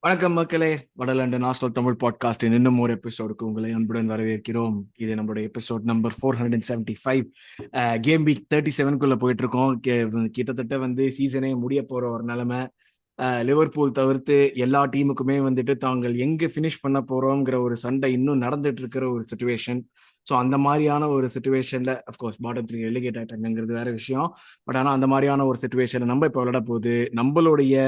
வணக்கம் மக்களே. வடலண்டன் ஆஸ்ட்ரல் தமிழ் பாட்காஸ்டின் இன்னும் ஒரு எபிசோடுக்கு உங்களை அன்புடன் வரவேற்கிறோம். இது நம்மளுடைய எபிசோட் நம்பர் 475. கேம் வீக் 37க்குள்ள போயிட்டு இருக்கோம். கிட்டத்தட்ட வந்து சீசனே முடிய போற ஒரு நிலைமை. லிவர்பூல் தவிர்த்து எல்லா டீமுக்குமே வந்துட்டு தாங்கள் எங்க ஃபினிஷ் பண்ண போறோங்கிற ஒரு சண்டை இன்னும் நடந்துட்டு இருக்கிற ஒரு சுச்சுவேஷன். ஸோ அந்த மாதிரியான ஒரு சுச்சுவேஷன்ல அஃப்கோர்ஸ் பாட்டம் 3 ரெலிகேட் ஆயிட்டாங்கிறது வேற விஷயம். பட் ஆனால் அந்த மாதிரியான ஒரு சுச்சுவேஷனை நம்ம இப்போ விளையாட போகுது. நம்மளுடைய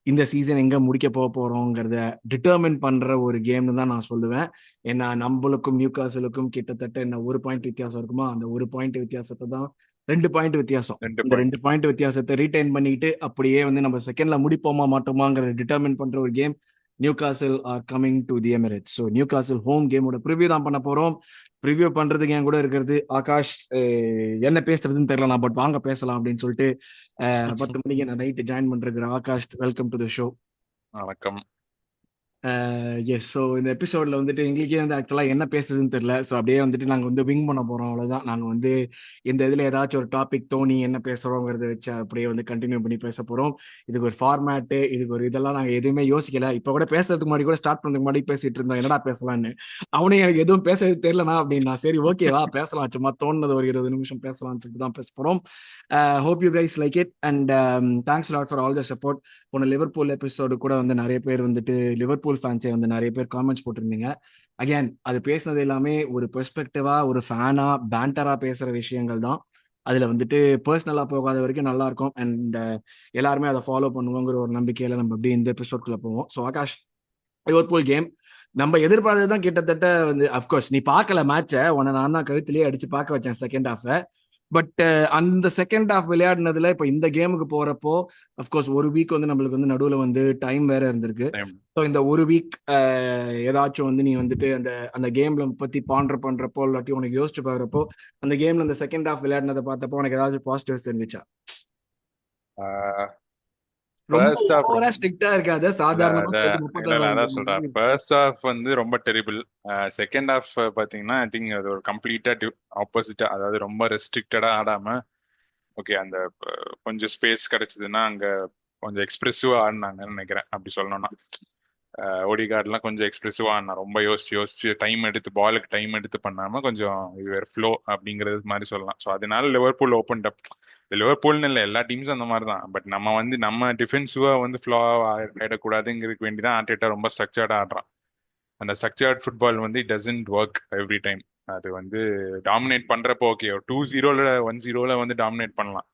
இந்த சீசன் எங்க முடிக்க போறோங்கிறத டிட்டர்மின் பண்ற ஒரு கேம்னு தான் நான் சொல்லுவேன். ஏன்னா நம்மளுக்கும் நியூகாசலுக்கும் கிட்டத்தட்ட என்ன ஒரு பாயிண்ட் வித்தியாசம் இருக்குமா, அந்த ஒரு பாயிண்ட் வித்தியாசத்தை தான் 2 பாயிண்ட் வித்தியாசம். 2 இந்த பாயிண்ட் 2 பாயிண்ட் வித்தியாசத்தை ரீடைன் பண்ணிட்டு அப்படியே வந்து நம்ம செகண்ட்ல முடிப்போமா மாட்டோமாங்கிற டிட்டர்மின் பண்ற ஒரு game. Newcastle are coming to the Emirates. So Newcastle home கேமோட ப்ரிவியூ தான் பண்ண போறோம். ப்ரிவியூ பண்றதுக்கு என் கூட இருக்கிறது ஆகாஷ். என்ன பேசுறதுன்னு தெரியல நான், பட் வாங்க பேசலாம் அப்படின்னு சொல்லிட்டு 10 மணிக்கு நான் நைட்டு ஜாயின் பண்றேன். Akash, welcome to the show. வணக்கம். எஸ். ஸோ இந்த எபிசோட்ல வந்துட்டு எங்களுக்கே வந்து ஆக்சுவலாக என்ன பேசுறதுன்னு தெரியல. ஸோ அப்படியே வந்துட்டு நாங்கள் வந்து விங் பண்ண போகிறோம், அவ்வளோதான். நாங்கள் வந்து இந்த இதில் ஏதாச்சும் ஒரு டாபிக் தோணி என்ன பேசுகிறோங்கிறத வச்சு அப்படியே வந்து கண்டினியூ பண்ணி பேச போகிறோம். இதுக்கு ஒரு ஃபார்மேட்டு, இதுக்கு ஒரு இதெல்லாம் நாங்கள் எதுவுமே யோசிக்கல. இப்போ கூட பேசுறதுக்கு முன்னாடி கூட ஸ்டார்ட் பண்ணுறதுக்கு முன்னாடி பேசிட்டு இருந்தோம் என்னடா பேசலான்னு. அவனே எனக்கு எதுவும் பேசுறது தெரியலனா அப்படின்னா, சரி ஓகேவா பேசலாம், சும்மா தோணுனது ஒரு 20 நிமிஷம் பேசலாம்னு சொல்லிட்டு தான் பேச போகிறோம். Hope you guys like it and thanks lot for all the support. போன லிவர்பூல் எபிசோடு கூட வந்து நிறைய பேர் வந்துட்டு லிவர்பூல் ஃபேன்ஸே வந்து நிறைய பேர் காமெண்ட்ஸ் போட்டிருந்தீங்க. அகேன் அது பேசுனது எல்லாமே ஒரு பெர்ஸ்பெக்டிவா, ஒரு ஃபேனா, பேண்டரா பேசுற விஷயங்கள் தான். அதுல வந்துட்டு பர்சனலா போகாத வரைக்கும் நல்லா இருக்கும். அண்ட் எல்லாருமே அதை ஃபாலோ பண்ணுவோங்கிற ஒரு நம்பிக்கையில நம்ம அப்படியே இந்த எபிசோட்குள்ள போவோம். ஸோ ஆகாஷ், லிவர்பூல் கேம் நம்ம எதிர்பார்த்தது தான் கிட்டத்தட்ட வந்து, அஃப்கோர்ஸ் நீ பார்க்கல மேட்சை, உன்னை நான் தான் கழுத்திலேயே அடிச்சு பார்க்க வச்சேன் செகண்ட் ஹாஃப். பட் அந்த செகண்ட் ஹாஃப் விளையாடினதுல இப்போ இந்த கேமுக்கு போறப்போ அஃப்கோர்ஸ் ஒரு வீக் வந்து நம்மளுக்கு வந்து நடுவில் வந்து டைம் வேற இருந்திருக்கு. டைம். ஸோ இந்த ஒரு வீக் ஏதாச்சும் வந்து நீ வந்துட்டு அந்த அந்த கேம்ல பத்தி பாண்டர் பண்றப்போ இல்லாட்டி உனக்கு யோசிச்சு பாக்குறப்போ அந்த கேம்ல அந்த செகண்ட் ஹாஃப் விளையாடினதை பார்த்தப்போ உனக்கு ஏதாச்சும் பாசிட்டிவ்ஸ் தெரிஞ்சிச்சா? ரொம்ப ஃபர்ஸ்ட் ஹாஃப் ஓவரா ஸ்ட்ரிக்டா இருக்காத, இல்ல சாதாரணமா அத ஸ்ட்ரைட் இல்ல இல்ல 36 அதான் சொல்றேன். ஃபர்ஸ்ட் ஹாஃப் வந்து ரொம்ப டெரிபிள். செகண்ட் ஹாஃப் பாத்தீங்கன்னா ஐ திங்க் அது ஒரு கம்ப்ளீட்டா ஆப்போசிட்டா, அதாவது ரொம்ப ரெஸ்ட்ரிக்டடா ஆடாம ஓகே அந்த கொஞ்சம் ஸ்பேஸ் கிடைச்சதுன்னா அங்க கொஞ்சம் எக்ஸ்பிரசிவா ஆடினாங்கன்னு நினைக்கிறேன். அப்படி சொல்லணும்னா ஓடிகார்ட்லாம் கொஞ்சம் எக்ஸ்பிரசிவா ஆடினா, ரொம்ப யோசிச்சு யோசிச்சு டைம் எடுத்து பாலுக்கு டைம் எடுத்து பண்ணாம கொஞ்சம் வேற ஃப்ளோ அப்படிங்கிறது மாதிரி சொல்லலாம். ஸோ அதனால லிவர்பூல் ஓப்பன் அப். லிவர்பூல்னு இல்லை, எல்லா டீம்ஸும் அந்த மாதிரி தான். பட் நம்ம வந்து நம்ம டிஃபென்சிவா வந்து ஃப்ளோ ஆயிடக்கூடாதுங்கிறதுக்கு வேண்டி தான் ஆர்டேட்டா ரொம்ப ஸ்ட்ரக்சர்டா ஆடுறான். அந்த ஸ்ட்ரக்சர்ட் ஃபுட்பால் வந்து it doesn't work every time. அது வந்து டாமினேட் பண்றப்போ ஓகே 2-0 1-0 வந்து டாமினேட் பண்ணலாம்.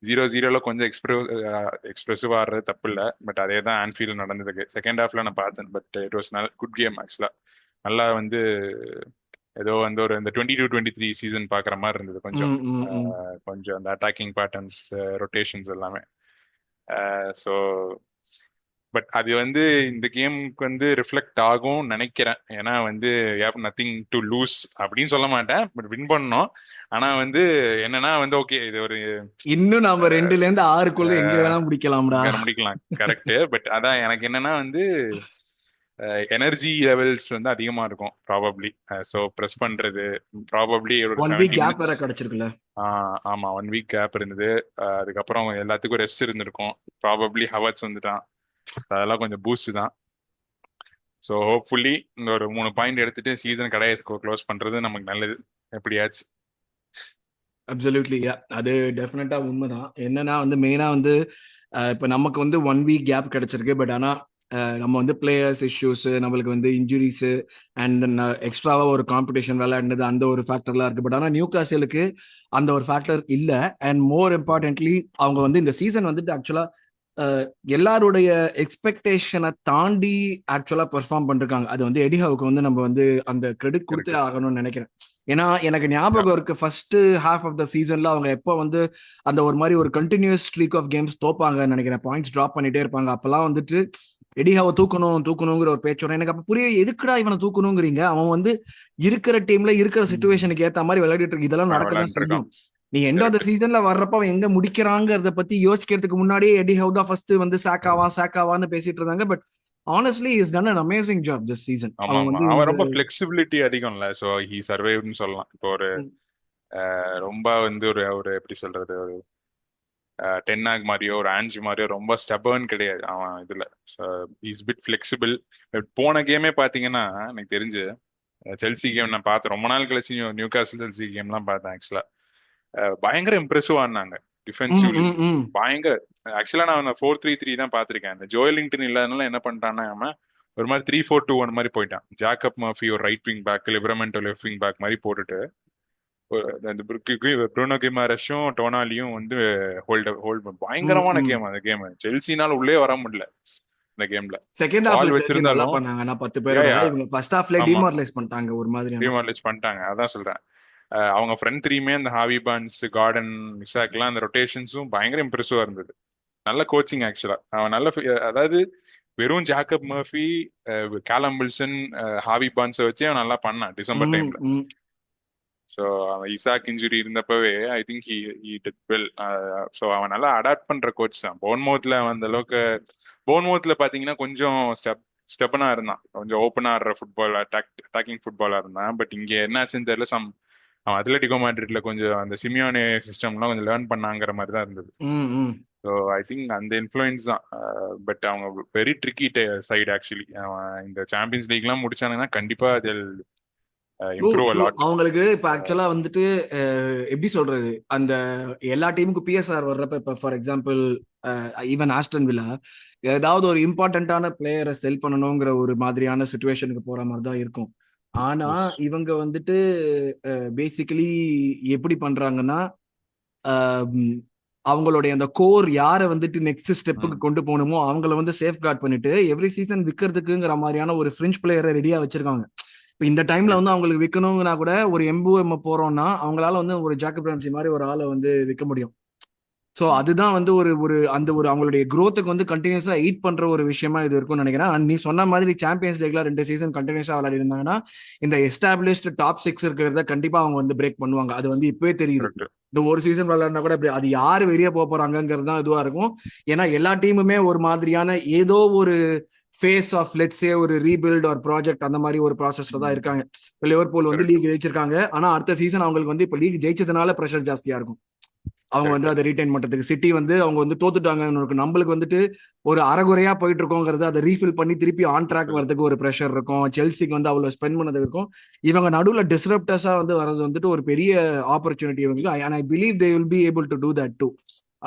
0-0 கொஞ்சம் எக்ஸ்பிரசிவ் ஆடுறது தப்பு இல்லை. பட் அதே தான் ஆன்ஃபீல்ட் நடந்ததுக்கு செகண்ட் ஹாஃப்ல நான் பார்த்தேன். But it was good game ஆக்சுவலா. நல்லா வந்து ஏதோ வந்து ஒரு இந்த 22-23 சீசன் பாக்குற மாதிரி இருந்தது கொஞ்சம். கொஞ்சம் அந்த அட்டாக்கிங் பேட்டர்ன்ஸ், ரொட்டேஷன்ஸ் எல்லாமே. ஸோ பட் அது வந்து இந்த கேமுக்கு வந்து ரிஃப்ளெக்ட் ஆகும் நினைக்கிறேன். ஏன்னா வந்து நத்திங் டு லூஸ் அப்படின்னு சொல்ல மாட்டேன், பட் வின் பண்ணோம். ஆனா வந்து என்னன்னா வந்து ஓகே இது ஒரு இன்னும் நாம 2-6 எங்க வேணா முடிக்கலாம்டா. முடிக்கலாம், கரெக்ட். பட் அதான் எனக்கு என்னன்னா வந்து எனர்ஜி லெவல்ஸ் வந்து அதிகமா இருக்கும் ப்ராபப்ளி. ஸோ ப்ரெஸ் பண்றது ப்ராபப்ளி ஒரு 1 வீக் 70 கேப் வேற மினிட்ஸ். கிடைச்சிருக்குல்ல. ஆமா 1 வீக் கேப் இருந்தது. அதுக்கப்புறம் எல்லாத்துக்கும் ரெஸ்ட் இருந்திருக்கும். ப்ராபப்ளி ஹவர்ஸ் வந்துட்டான். அதெல்லாம் கொஞ்சம் பூஸ்ட் தான். ஸோ ஹோப்ஃபுல்லி இந்த ஒரு 3 பாயிண்ட் எடுத்துட்டு சீசன் கடையை க்ளோஸ் பண்றது நமக்கு நல்லது எப்படியாச்சும். அப்சல்யூட்லி, அது டெஃபினட்டா உண்மைதான். என்னன்னா வந்து மெயினா வந்து இப்போ நமக்கு வந்து 1 வீக் கேப் கிடைச்சிருக்கு. பட் ஆனால் நம்ம வந்து பிளேயர்ஸ் இஷ்யூஸ், நம்மளுக்கு வந்து இன்ஜுரிஸ் அண்ட் எக்ஸ்ட்ராவா ஒரு காம்படிஷன் விளையாடுனது, அந்த ஒரு ஃபேக்டர்லாம் இருக்கு. பட் ஆனால் நியூ காசலுக்கு அந்த ஒரு ஃபேக்டர் இல்லை. அண்ட் மோர் இம்பார்ட்டன்ட்லி அவங்க வந்து இந்த சீசன் வந்துட்டு ஆக்சுவலா எல்லாருடைய எக்ஸ்பெக்டேஷனை தாண்டி ஆக்சுவலா பெர்ஃபார்ம் பண்ணிருக்காங்க. அது வந்து எடிஹாவுக்கு வந்து நம்ம வந்து அந்த கிரெடிட் கொடுத்தே இருக்கு. ஆகணும்னு நினைக்கிறேன். ஏன்னா எனக்கு ஞாபகம் இருக்கு ஃபர்ஸ்ட் ஹாஃப் ஆஃப் த சீசன்ல அவங்க எப்போ வந்து அந்த ஒரு மாதிரி ஒரு கண்டினியூஸ் ஸ்ட்ரீக் ஆஃப் கேம்ஸ் தோப்பாங்கன்னு நினைக்கிறேன், பாயிண்ட்ஸ் டிராப் பண்ணிட்டே இருப்பாங்க. அப்பெல்லாம் வந்துட்டு எடிஹாவை தூக்கணுங்கிற ஒரு பேச்சு வரும். எனக்கு அப்ப புரிய, எதுக்குடா இவனை தூக்கணுங்கிறீங்க? அவன் வந்து இருக்கிற டீம்ல இருக்கிற சுச்சுவேஷனுக்கு ஏத்த மாதிரி விளையாடிட்டு இருக்கு. இதெல்லாம் நடக்கதான் விளையாண்டுருக்கான். செய்யும். நீ எண்ட் ஆஃப் த சீசன்ல வர்றப்ப அவன் எங்க முடிக்கிறாங்கிறத பத்தி யோசிக்கிறதுக்கு முன்னாடியே எடிஹாவ் தான் ஃபர்ஸ்ட் வந்து சாக்காவான்னு பேசிட்டு இருந்தாங்க. But honestly he's done an amazing job this season. ஆமா அவன் ஆமா, வந்து அவன் இந்த ரொம்ப ஃபிளெக்சிபிலிட்டி அதிகம்ல. ஸோ ஹி சர்வைவ்னு சொல்லலாம். இப்போ ஒரு ரொம்ப வந்து ஒரு ஒரு எப்படி சொல்றது, ஒரு டென்னாக் மாதிரியோ ஒரு ஆன்ஜி மாதிரியோ ரொம்ப ஸ்டபர்ன் கிடையாது அவன் இதுல. Is bit flexible. போன கேமே பாத்தீங்கன்னா எனக்கு தெரிஞ்சு செல்சி கேம் நான் பார்த்தேன் ரொம்ப நாள் கழிச்சு நியூ காசில் செல்சி கேம்லாம் பார்த்தேன் ஆக்சுவலா. பயங்கர இம்ப்ரெசிவ் ஆனாங்க டிஃபென்சிவ்லி. பயங்கர ஆக்சுவலா நான் 4-3-3 தான் பார்த்திருக்கேன். இந்த ஜோயலிங்டன் இல்லாதனால என்ன பண்ணிட்டான்னா அவன் ஒரு மாதிரி 3-4-2-1 மாதிரி போயிட்டான். ஜாக்கப் மர்ஃபி ஒரு ரைட் விங் பேக், லிபரமெண்டோ லெஃப்ட் விங் பேக் மாதிரி போட்டுட்டு அந்த ப்ரூனோ கிமாரஷும் டோனாலியும் வந்து ஹோல்ட் பயங்கரமான கேம் அந்த கேம். செல்சினால உள்ளே வர முடியல இந்த கேம்ல. செகண்ட் ஹாஃப்ல பால் செல்சி நல்லா வச்சிருந்தாலும் பண்ணாங்க. ஆனா 10 பேரோட இவங்க ஃபர்ஸ்ட் ஹாஃப்ல ஆமா டிமாரலைஸ் பண்ணிட்டாங்க ஒரு மாதிரியான. டிமாரலைஸ் பண்ணிட்டாங்க. அதான் சொல்றேன். அவங்க ஃப்ரெண்ட் த்ரீமே அந்த ஹாவி பான்ஸ், கார்டன், இசாக்லாம் அந்த ரொட்டேஷன்ஸும் பயங்கர இம்ப்ரெசிவா இருந்தது. நல்ல கோச்சிங் ஆக்சுவலா. அவன் நல்ல அதாவது வெறும் Jacob Murphy, Callum Wilson, Harvey பான்ஸை வச்சு அவன் நல்லா பண்ணான் டிசம்பர் டைம்ல. ஸோ அவன் இசாக் இன்ஜுரி இருந்தப்பவே I think he did well. So அவன் நல்லா அடாப்ட் பண்ற கோச் தான். போன்மவுத்ல அவன் அந்த அளவுக்கு போன்மவுத்ல பாத்தீங்கன்னா கொஞ்சம் ஸ்டெப்பனா இருந்தான், கொஞ்சம் ஓப்பனா ஆடுற ஃபுட்பால், அட்டாக்கிங் ஃபுட்பாலா இருந்தான். பட் இங்க என்னாச்சுன்னு தெரியல, அவன் அத்லெட்டிகோ மேட்ரிட்ல கொஞ்சம் அந்த சிமியோனே சிஸ்டம்லாம் கொஞ்சம் லேர்ன் பண்ணாங்கிற மாதிரி தான் இருந்தது. ஸோ ஐ திங்க் அந்த இன்ஃப்ளூயன்ஸ் தான். பட் அவங்க வெரி ட்ரிக்கி சைடு ஆக்சுவலி. இந்த சாம்பியன்ஸ் லீக்லாம் முடிச்சானுங்கன்னா கண்டிப்பா அதில் இம்ப்ரூவ் அ லாட். அவங்களுக்கு இப்ப ஆக்சுவலா வந்துட்டு எப்படி சொல்றது, அந்த எல்லா டீமுக்கும் பிஎஸ்ஆர் வர்றப்ப இப்ப for example even Aston villa ஏதாவது ஒரு இம்பார்ட்டன்டான பிளேயரை செல் பண்ணணுங்கிற ஒரு மாதிரியான சுச்சுவேஷனுக்கு போற மாதிரி தான் இருக்கும். ஆனா இவங்க வந்துட்டு பேசிக்கலி எப்படி பண்றாங்கன்னா அவங்களுடைய அந்த கோர் யாரை வந்துட்டு நெக்ஸ்ட் ஸ்டெப்புக்கு கொண்டு போகணுமோ அவங்கள வந்து சேஃப் கார்ட் பண்ணிட்டு எவ்ரி சீசன் விற்கிறதுக்குங்கிற மாதிரியான ஒரு ஃப்ரெஞ்ச் பிளேயரை ரெடியா வச்சிருக்காங்க. இப்போ இந்த டைம்ல வந்து அவங்களுக்கு விற்கணுங்கன்னா கூட ஒரு எம்புஎம் போறோம்னா அவங்களால வந்து ஒரு ஜாக்கப் ராம்சி மாதிரி ஒரு ஆளை வந்து விற்க முடியும். ஸோ அதுதான் வந்து ஒரு ஒரு அந்த ஒரு அவங்களுடைய growth-க்கு வந்து கண்டினியூஸா எயிட் பண்ற ஒரு விஷயமா இது இருக்கும்னு நினைக்கிறேன். அண்ட் நீ சொன்ன மாதிரி சாம்பியன்ஸ் லீக்ல 2 சீசன் கண்டினியூஸா விளையாடி இருந்தாங்கன்னா இந்த எஸ்டாப்ளிஷ்டு டாப் 6 இருக்கிறத கண்டிப்பா அவங்க வந்து பிரேக் பண்ணுவாங்க. அது வந்து இப்பவே தெரியுது. இந்த ஒரு சீசன் விளையாடினா கூட அது யாரு வெளியே போக போறாங்கிறது தான் இதுவா இருக்கும். ஏன்னா எல்லா டீமுமே ஒரு மாதிரியான ஏதோ ஒரு ஃபேஸ் ஆஃப் லெட்ஸே ஒரு ரீபில்ட் ஒரு ப்ராஜெக்ட் அந்த மாதிரி ஒரு ப்ராசஸ்ல தான் இருக்காங்க. இப்போ லிவர்பூல் வந்து லீக் ஜெயிச்சிருக்காங்க. ஆனா அடுத்த சீசன் அவங்களுக்கு வந்து இப்போ லீக் ஜெயிச்சதுனால ப்ரெஷர் ஜாஸ்தியா இருக்கும். அவங்க வந்து அதை ரீடைன் பண்றதுக்கு. சிட்டி வந்து அவங்க வந்து தோத்துட்டாங்க, நம்மளுக்கு வந்துட்டு ஒரு அறகுறையா போயிட்டு இருக்கோங்கிறது அதை ரீஃபில் பண்ணி திருப்பி ஆன் ட்ராக் வரதுக்கு ஒரு ப்ரெஷர் இருக்கும். செல்சிக்கு வந்து அவ்வளவு ஸ்பெண்ட் பண்ணது இருக்கும். இவங்க நடுவுல டிஸ்ரப்டர்ஸா வந்து வர்றது வந்துட்டு ஒரு பெரிய ஆப்பர்ச்சுனிட்டி இவங்களுக்கு. And I believe they will be able to do that too.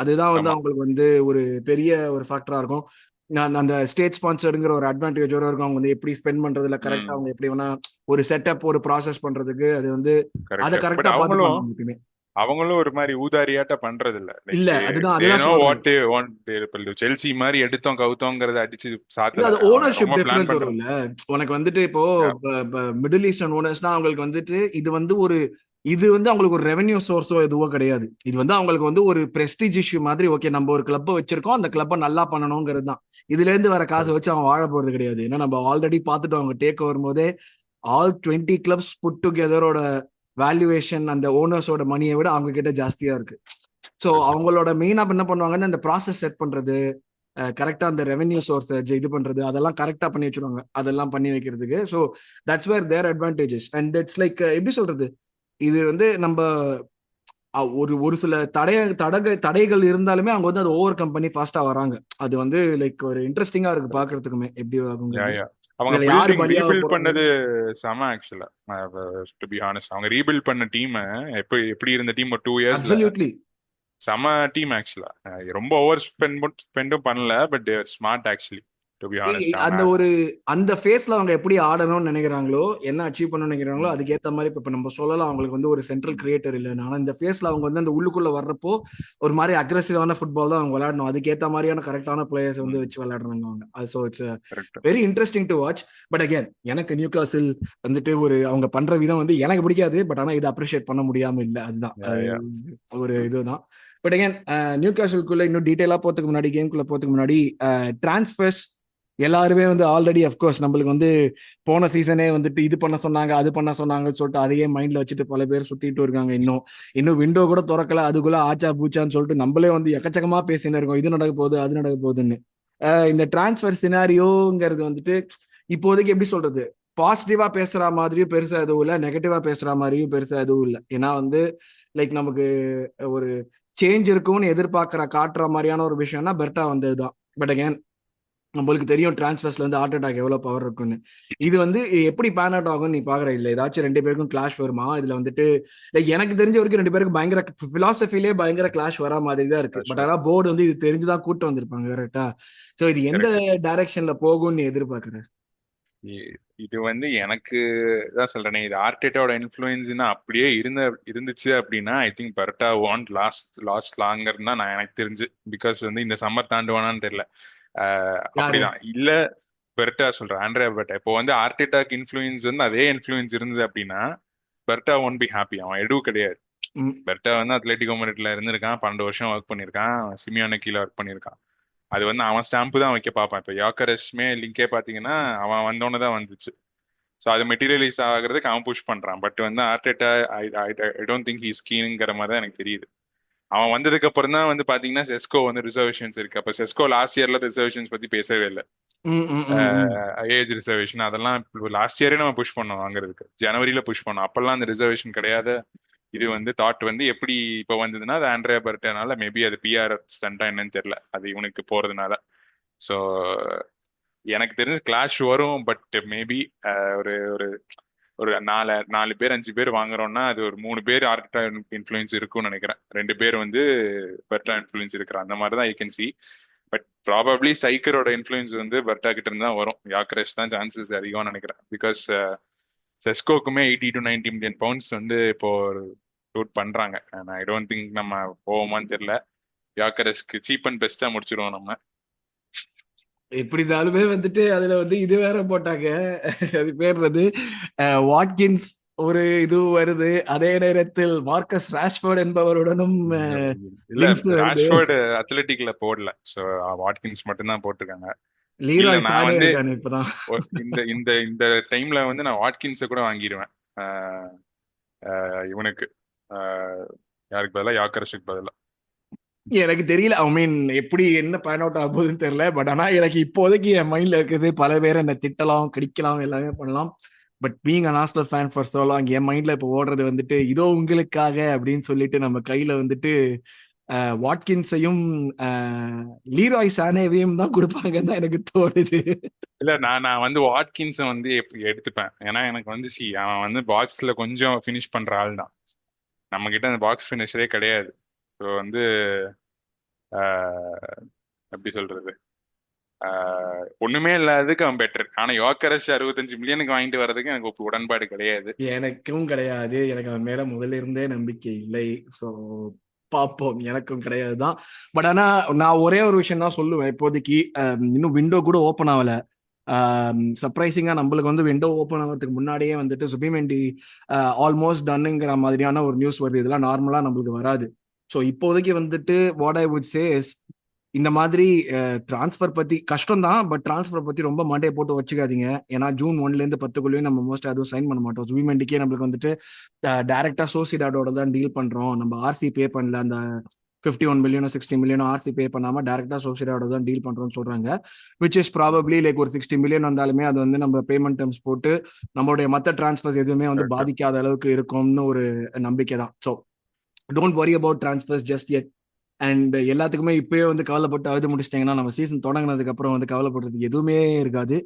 அதுதான் வந்து அவங்களுக்கு வந்து ஒரு பெரிய ஒரு ஃபேக்டரா இருக்கும். அந்த ஸ்டேட் ஸ்பான்சருங்கிற ஒரு அட்வான்டேஜோட இருக்கும். அவங்க வந்து எப்படி ஸ்பெண்ட் பண்றதுல கரெக்டா அவங்க எப்படி வேணா ஒரு செட்டப் ஒரு ப்ராசஸ் பண்றதுக்கு அது வந்து அதை கரெக்டா பார்த்துப்பாங்க. அவங்களும் ஒரு மாதிரி ஊதாரியாட்ட பண்றது இல்ல. செல்சி மாதிரி எடுத்தோம் கவுத்தோங்கிறத அடிச்சு சாத்தல. அது ஓனர்ஷிப் டிஃபரன்ஸ் வரும் இல்ல. உனக்கு வந்துட்டு இப்போ மிடில் ஈஸ்டர்ன் ஓனர்ஸ்னா அவங்களுக்கு வந்துட்டு இது வந்து அவங்களுக்கு ஒரு ரெவென்யூ சோர்ஸோ எதுவோ கிடையாது. இது வந்து அவங்களுக்கு வந்து ஒரு பிரஸ்டீஜ் இஷ்யூ மாதிரி. ஓகே நம்ம ஒரு கிளப்பை வச்சிருக்கோம், அந்த கிளப்பை நல்லா பண்ணணுங்கிறது தான். இதுல இருந்து வர காசை வச்சு அவங்க வாழ போறது கிடையாது. ஏன்னா நம்ம ஆல்ரெடி பார்த்துட்டோம் அவங்க டேக் ஓவர் போதே ஆல் 20 கிளப்ஸ் புட் டுகெதரோட வேல்யூவேஷன் அந்த ஓனர்ஸோட மணியை விட அவங்க கிட்ட ஜாஸ்தியா இருக்கு. ஸோ அவங்களோட மெயினா என்ன பண்ணுவாங்கன்னா இந்த ப்ராசஸ் செட் பண்றது, கரெக்டா அந்த ரெவென்யூ சோர்ஸ் இது பண்றது, அதெல்லாம் கரெக்டா பண்ணி வச்சிருவாங்க. அதெல்லாம் பண்ணி வைக்கிறதுக்கு. So that's where their advantages. And it's like எப்படி சொல்றது, இது வந்து நம்ம ஒரு சில தடைகள் இருந்தாலுமே அவங்க வந்து அது ஓவர் கம் பண்ணி ஃபாஸ்டா வராங்க. அது வந்து லைக் ஒரு இன்ட்ரெஸ்டிங்கா இருக்கு பாக்குறதுக்குமே எப்படி அவங்க ரீபில்ட் பண்ணது செம ஆக்சுவலா. டு பி ஹானஸ்ட் அவங்க ரீபில்ட் பண்ண டீம் எப்படி இருந்த டீம் ஒரு 2 இயர்ஸ்ல செம டீம் ஆக்சுவலா. ரொம்ப ஓவர் ஸ்பெண்டும் பண்ணல, பட் ஸ்மார்ட் ஆக்சுவலி. அந்த ஒரு அந்த ஃபேஸ்ல அவங்க எப்படி ஆடணும்னு நினைக்கிறாங்களோ, என்ன அச்சீவ் பண்ணணும்னு நினைக்கிறாங்களோ அதுக்கேற்ற மாதிரி இப்ப நம்ம சொல்லலாம். அவங்களுக்கு வந்து ஒரு சென்ட்ரல் கிரியேட்டர் இல்லைன்னு. ஆனா இந்த ஃபேஸ்ல அவங்க வந்து அந்த உள்ளுக்குள்ள வர்றப்போ ஒரு மாதிரி அக்ரெசிவான ஃபுட்பால் தான் அவங்க விளையாடணும். அதுக்கேற்ற மாதிரியான கரெக்டான பிளேயர்ஸ் வந்து வச்சு விளையாடுறாங்க அவங்க. So it's very interesting to watch. But again எனக்கு நியூ காசில் வந்துட்டு அவங்க பண்ற விதம் வந்து எனக்கு பிடிக்காது. பட் ஆனா இதை அப்ரிஷியேட் பண்ண முடியாம இல்லை. அதுதான் ஒரு இதுதான். பட் அகேன் நியூ காசிலுக்குள்ள இன்னும் டீட்டெயிலா போறதுக்கு முன்னாடி, கேம்குள்ள போறதுக்கு முன்னாடி டிரான்ஸ்ஃபர்ஸ் எல்லாருமே வந்து ஆல்ரெடி அஃப்கோர்ஸ் நம்மளுக்கு வந்து போன சீசனே வந்துட்டு இது பண்ண சொன்னாங்க, அது பண்ண சொன்னாங்கன்னு சொல்லிட்டு அதையே மைண்ட்ல வச்சுட்டு பல பேர் சுத்திட்டு இருக்காங்க. இன்னும் விண்டோ கூட திறக்கல, அதுக்குள்ள ஆச்சா பூச்சான்னு சொல்லிட்டு நம்மளே வந்து எக்கச்சக்கமா பேசினு இருக்கோம், இது நடக்க போகுது அது நடக்க போகுதுன்னு. இந்த டிரான்ஸ்ஃபர் சினாரியோங்கிறது வந்துட்டு இப்போதைக்கு எப்படி சொல்றது, பாசிட்டிவா பேசுற மாதிரியும் பெருசா எதுவும் இல்லை, நெகட்டிவா பேசுற மாதிரியும் பெருசா எதுவும் இல்லை. ஏன்னா வந்து லைக் நமக்கு ஒரு சேஞ்ச் இருக்கும்னு காட்டுற மாதிரியான ஒரு விஷயம்னா பெர்ட்டா வந்ததுதான். பட் அகேன் நம்மளுக்கு தெரியும் டிரான்ஸ்ஃபர்ஸ்ல வந்து ஹார்ட் அட்டாக் எவ்வளவு பவர் இருக்குன்னு. இது வந்து எப்படி பேன் அவுட் ஆகும் நீ பாக்குற? இல்ல ஏதாச்சும் ரெண்டு பேருக்கும் கிளாஷ் வருமா இதுல வந்துட்டு? எனக்கு தெரிஞ்ச வரைக்கும் ரெண்டு பேருக்கு பயங்கர பிலாசபிலே பயங்கர கிளாஷ் வரா மாதிரி தான் இருக்கு. பட் ஆனா போர்டு வந்து இது தெரிஞ்சுதான் கூட்டு வந்திருப்பாங்க கரெக்டா? சோ இது எந்த டைரக்ஷன்ல போகும்னு நீ எதிர்பார்க்கற? இது வந்து எனக்கு தான் சொல்றேனே, இது ஆர்டேட்டாவோட இன்ஃப்ளூயன்ஸ்னா அப்படியே இருந்துச்சு அப்படின்னா I think Berta want last longer தான் நான் எனக்கு தெரிஞ்சு. பிகாஸ் வந்து இந்த சம்மர் தாண்டுவானான்னு தெரியல. அப்படிதான் இல்ல பெர்ட்டா சொல்றேன், ஆண்ட்ரியா பெர்ட்டா. இப்போ வந்து ஆர்டேட்டாக்கு இன்ஃப்ளூயன்ஸ் வந்து அதே இன்ஃப்ளூயன்ஸ் இருந்தது அப்படின்னா பெர்ட்டா ஒன்ட் பி ஹாப்பி. அவன் எதுவும் கிடையாது. பெர்ட்டா வந்து அத்லெட்டிகோ மேட்ரிட்ல இருந்திருக்கான், 12 வருஷம் ஒர்க் பண்ணியிருக்கான், சிமியோனே கீழே ஒர்க் பண்ணியிருக்கான். அது வந்து அவன் ஸ்டாம்பு தான் வைக்க பார்ப்பான். இப்போ யாக்கரஸ்மே லிங்கே பாத்தீங்கன்னா அவன் வந்தோன்னு தான் வந்துச்சு. ஸோ அது மெட்டீரியலைஸ் ஆகுறதுக்கு அவன் புஷ் பண்றான். பட் வந்து Arteta I don't think he's கீனுங்கிற மாதிரி தான் எனக்கு தெரியுது. அவன் வந்ததுக்கு அப்புறம் தான் வந்து பாத்தீங்கன்னா செஸ்கோ வந்து ரிசர்வேஷன்ஸ் இருக்கு. அப்ப செஸ்கோ லாஸ்ட் இயர்ல ரிசர்வேஷன்ஸ் பத்தி பேசவே இல்லை. ஏஜ் ரிசர்வேஷன் அதெல்லாம் லாஸ்ட் இயரே நம்ம புஷ் பண்ணோம் வாங்குறதுக்கு. ஜனவரியில புஷ் பண்ணோம். அப்பெல்லாம் அந்த ரிசர்வேஷன் கிடையாது. இது வந்து தாட் வந்து எப்படி இப்ப வந்ததுன்னா அது ஆண்ட்ரியா பெர்ட்டானால, மேபி அது பிஆர் ஸ்டண்டா என்னன்னு தெரியல, அது இவனுக்கு போறதுனால. ஸோ எனக்கு தெரிஞ்சு கிளாஷ் வரும். பட் மேபி ஒரு ஒரு ஒரு நாலு பேர் 5 பேர் வாங்குறோம்னா அது ஒரு 3 பேர் ஆர்டா இன்ஃப்ளூயன்ஸ் இருக்கும்னு நினைக்கிறேன். 2 பேர் வந்து பெர்ட்டா இன்ஃப்ளூயன்ஸ் இருக்கிற அந்த மாதிரி தான் I can see. But probably ஸ்ட்ரைக்கரோட இன்ஃப்ளூயன்ஸ் வந்து பெர்ட்டா கிட்ட இருந்து தான் வரும். யாக்கரஸ் தான் சான்சஸ் அதிகம்னு நினைக்கிறேன். பிகாஸ் செஸ்கோக்குமே 80 to 90 மில்லியன் பவுண்ட்ஸ் வந்து இப்போ ரூட் பண்றாங்க. ஐ டோன்ட் திங்க் நம்ம போவோமான்னு தெரியல. யாக்கரஸ்க்கு சீப் அண்ட் பெஸ்டா முடிச்சிருவோம் நம்ம. எப்படி இருந்தாலுமே வந்துட்டு அதுல வந்து இது வேற போட்டாங்க, அது பேர் வந்து வாட்கின்ஸ் ஒரு இது வருது. அதே நேரத்தில் மார்க்கஸ் ராஷ்போர்ட் என்பவருடனும் இல்ல, ராஷ்போர்ட் அத்லெட்டிக்ல போடல. சோ வாட்கின்ஸ் மட்டும் தான் போட்டிருக்காங்க. இல்ல நான் வந்து இந்த இந்த இந்த டைம்ல வந்து நான் வாட்கின்ஸை கூட வாங்கிடுவேன் இவனுக்கு. யாருக்கு பதிலா? யாக்கரஸுக்கு பதிலா. எனக்கு தெரியல, ஐ மீன் எப்படி என்ன பேன் அவுட் ஆகுதுன்னு தெரியல. பட் ஆனா எனக்கு இப்போதைக்கு என் மைண்ட்ல இருக்குது, பல பேர் என்ன திட்டலாம், கடிக்கலாம், எல்லாமே பண்ணலாம். But being an Arsenal fan for so long, என் மைண்ட்ல இப்போ ஓடுறது வந்துட்டு இதோ உங்களுக்காக அப்படின்னு சொல்லிட்டு நம்ம கையில வந்துட்டு வாட்கின்ஸையும் லீராய் சானேவையும் தான் கொடுப்பாங்கன்னு தான் எனக்கு தோணுது. இல்ல நான் வந்து வாட்கின்ஸை வந்து எப்படி எடுத்துப்பேன், ஏன்னா எனக்கு வந்து அவன் வந்து பாக்ஸ்ல கொஞ்சம் ஃபினிஷ் பண்ற ஆள் தான். நம்ம கிட்ட அந்த பாக்ஸ் ஃபினிஷரே கிடையாது. ஸோ வந்து எப்படி சொல்றது, ஒண்ணுமே இல்லாததுக்கு அவன் பெட்டர். ஆனா யோக்கரஸ் 65 மில்லியனுக்கு வாங்கிட்டு வர்றதுக்கு எனக்கு உடன்பாடு கிடையாது. எனக்கும் கிடையாது. எனக்கு அவன் மேல முதல்ல இருந்தே நம்பிக்கை இல்லை. ஸோ பார்ப்போம், எனக்கும் கிடையாது தான். பட் ஆனா நான் ஒரே ஒரு விஷயம் தான் சொல்லுவேன். இப்போதைக்கு இன்னும் விண்டோ கூட ஓப்பன் ஆகல. சர்ப்ரைசிங்கா நம்மளுக்கு வந்து விண்டோ ஓப்பன் ஆகிறதுக்கு முன்னாடியே வந்துட்டு சுபிமெண்டி ஆல்மோஸ்ட் டன்னுங்கிற மாதிரியான ஒரு நியூஸ் வருது. இதெல்லாம் நார்மலா நம்மளுக்கு வராது. ஸோ இப்போதைக்கு வந்துட்டு what I would say is, இந்த மாதிரி டிரான்ஸ்ஃபர் பத்தி கஷ்டம் தான், பட் டிரான்ஸ்ஃபர் பத்தி ரொம்ப மண்டையை போட்டு வச்சுக்காதீங்க. ஏன்னா ஜூன் 1ல இருந்து 10க்குள்ளேயும் நம்ம மோஸ்ட் அதுவும் சைன் பண்ண மாட்டோம். சுபிமெண்டிக்கே நம்மளுக்கு வந்துட்டு டைரக்டா சோசிடாடோட தான் டீல் பண்றோம். நம்ம ஆர்சி பே பண்ணல, அந்த 51 மில்லியனோ 60 மில்லியனோ ஆர்சி பே பண்ணாம டைரக்டா சோசிடாடோட தான் டீல் பண்றோம்னு சொல்றாங்க. விச் இஸ் ப்ராபப்ளி லைக் ஒரு 60 மில்லியன் வந்தாலுமே அது வந்து நம்ம பேமெண்ட் டர்ம்ஸ் போட்டு நம்மளுடைய மற்ற டிரான்ஸ்ஃபர்ஸ் எதுவுமே வந்து பாதிக்காத அளவுக்கு இருக்கும்னு ஒரு நம்பிக்கை தான். So don't worry about transfers just yet. And எல்லாத்துக்குமே இப்பயே வந்து கவலைப்பட்டு அழுது முடிச்சிட்டாங்கன்னா நம்ம சீசன் தொடங்கினதுக்கு அப்புறம் வந்து கவலைப்படுறதுக்கு எதுவுமே இருக்காது.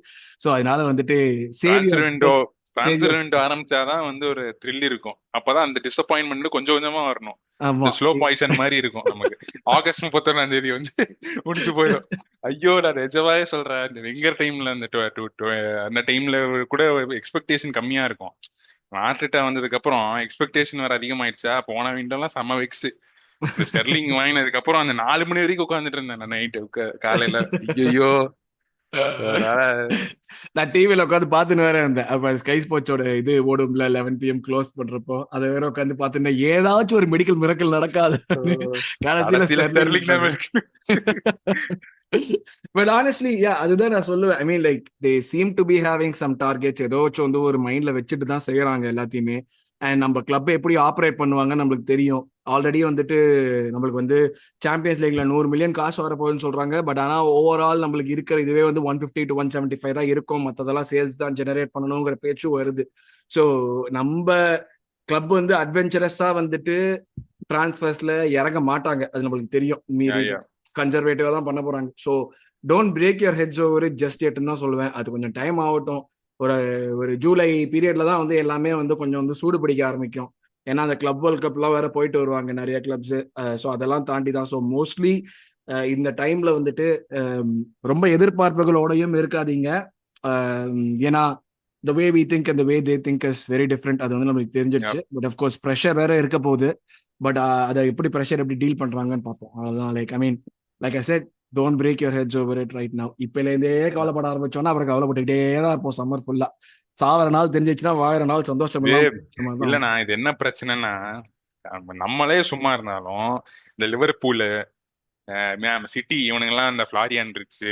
ஸோ அதனால வந்துட்டு ஆரம்பிச்சாதான் வந்து ஒரு த்ரில் இருக்கும். அப்பதான் அந்த டிசப்பாயின்மெண்ட் கொஞ்சம் கொஞ்சமா வரணும். ஸ்லோ பாய்சன் மாதிரி இருக்கும் நமக்கு. ஆகஸ்ட் 31 வந்து முடிச்சு போயிடும். ஐயோ நான் நிஜமாவே சொல்றேன், இந்த வெங்கர் டைம்ல அந்த டைம்ல கூட எக்ஸ்பெக்டேஷன் கம்மியா இருக்கும். ஆர்டெட்டா வந்ததுக்கு அப்புறம் எக்ஸ்பெக்டேஷன் வேற அதிகமாயிடுச்சா. போன விண்டோலாம் செம்ம வெக்ஸ். இந்த ஸ்டெர்லிங் வாங்கினதுக்கு அப்புறம் அந்த 4 மணி வரைக்கும் உட்காந்துட்டு இருந்தேன் நைட்டு காலையில. ஐயோ நான் டிவில உட்காந்து பாத்துன்னு வேற இருந்தேன். அப்ப ஸ்கை ஸ்போர்ட்ஸோட இது ஓடும்ல 11 PM க்ளோஸ் பண்றப்போ அதை வேற உட்காந்து பாத்துட்டு ஏதாச்சும் ஒரு மெடிக்கல் மிரக்கல் நடக்காது. பட் ஆனஸ்ட்லி அதுதான் நான் சொல்லுவேன். I mean like they seem to be having some targets, ஏதாச்சும் வந்து ஒரு மைண்ட்ல வச்சுட்டு தான் செய்யறாங்க எல்லாத்தையுமே. அண்ட் நம்ம கிளப் எப்படி ஆப்ரேட் பண்ணுவாங்கன்னு நம்மளுக்கு தெரியும். ஆல்ரெடி வந்துட்டு நம்மளுக்கு வந்து சாம்பியன்ஸ் லீக்ல 100 மில்லியன் காசு வரப்போகுதுன்னு சொல்றாங்க. பட் ஆனா ஓவரால் நம்மளுக்கு இருக்கிற இதுவே வந்து 150 to 175 தான் இருக்கும். மற்றதெல்லாம் சேல்ஸ் தான் ஜெனரேட் பண்ணணுங்கிற பேச்சும் வருது. ஸோ நம்ம கிளப் வந்து அட்வென்ச்சரஸா வந்துட்டு டிரான்ஸ்ஃபர்ஸ்ல இறங்க மாட்டாங்க, அது நம்மளுக்கு தெரியும். யா மீறி யா கன்சர்வேட்டிவா தான் பண்ண போறாங்க. So don't break your heads over just எட்னு தான் சொல்லுவேன். அது கொஞ்சம் டைம் ஆகட்டும். ஒரு ஒரு ஜூலை பீரியட்ல தான் வந்து எல்லாமே வந்து கொஞ்சம் வந்து சூடு பிடிக்க ஆரம்பிக்கும். ஏன்னா அந்த கிளப் வேர்ல்ட் கப்லாம் வேற போயிட்டு வருவாங்க நிறைய கிளப்ஸ். ஸோ அதெல்லாம் தாண்டி தான். ஸோ மோஸ்ட்லி இந்த டைம்ல வந்துட்டு ரொம்ப எதிர்பார்ப்புகளோடையும் இருக்காதீங்க. ஏன்னா the way we think and the way they think is very different. அது வந்து நம்மளுக்கு யா. தெரிஞ்சிடுச்சு. பட் அஃப்கோர்ஸ் ப்ரெஷர் வேற இருக்க போகுது. பட் அதை எப்படி ப்ரெஷர் எப்படி டீல் பண்றாங்கன்னு பார்ப்போம். அவ்வளவுதான். Like I mean, like I said, don't break your heads over it right now. இப்பல இருந்தே கவலைப்பட ஆரம்பிச்சோன்னா அப்புறம் கவலைப்பட்டுக்கிட்டே தான் இருப்போம் சம்மர் ஃபுல்லா. சாவர நாள் தெரிஞ்சிச்சுன்னா வாழற நாள் சந்தோஷம் ஏ இல்லாம தான். இல்லண்ணா, இது என்ன பிரச்சனைன்னா, நம்மளே சும்மா இருந்தாலும் இந்த லிவர்பூல், சிட்டி, இவனுங்கெல்லாம் இந்த ஃபிளாரியான் ரிச்,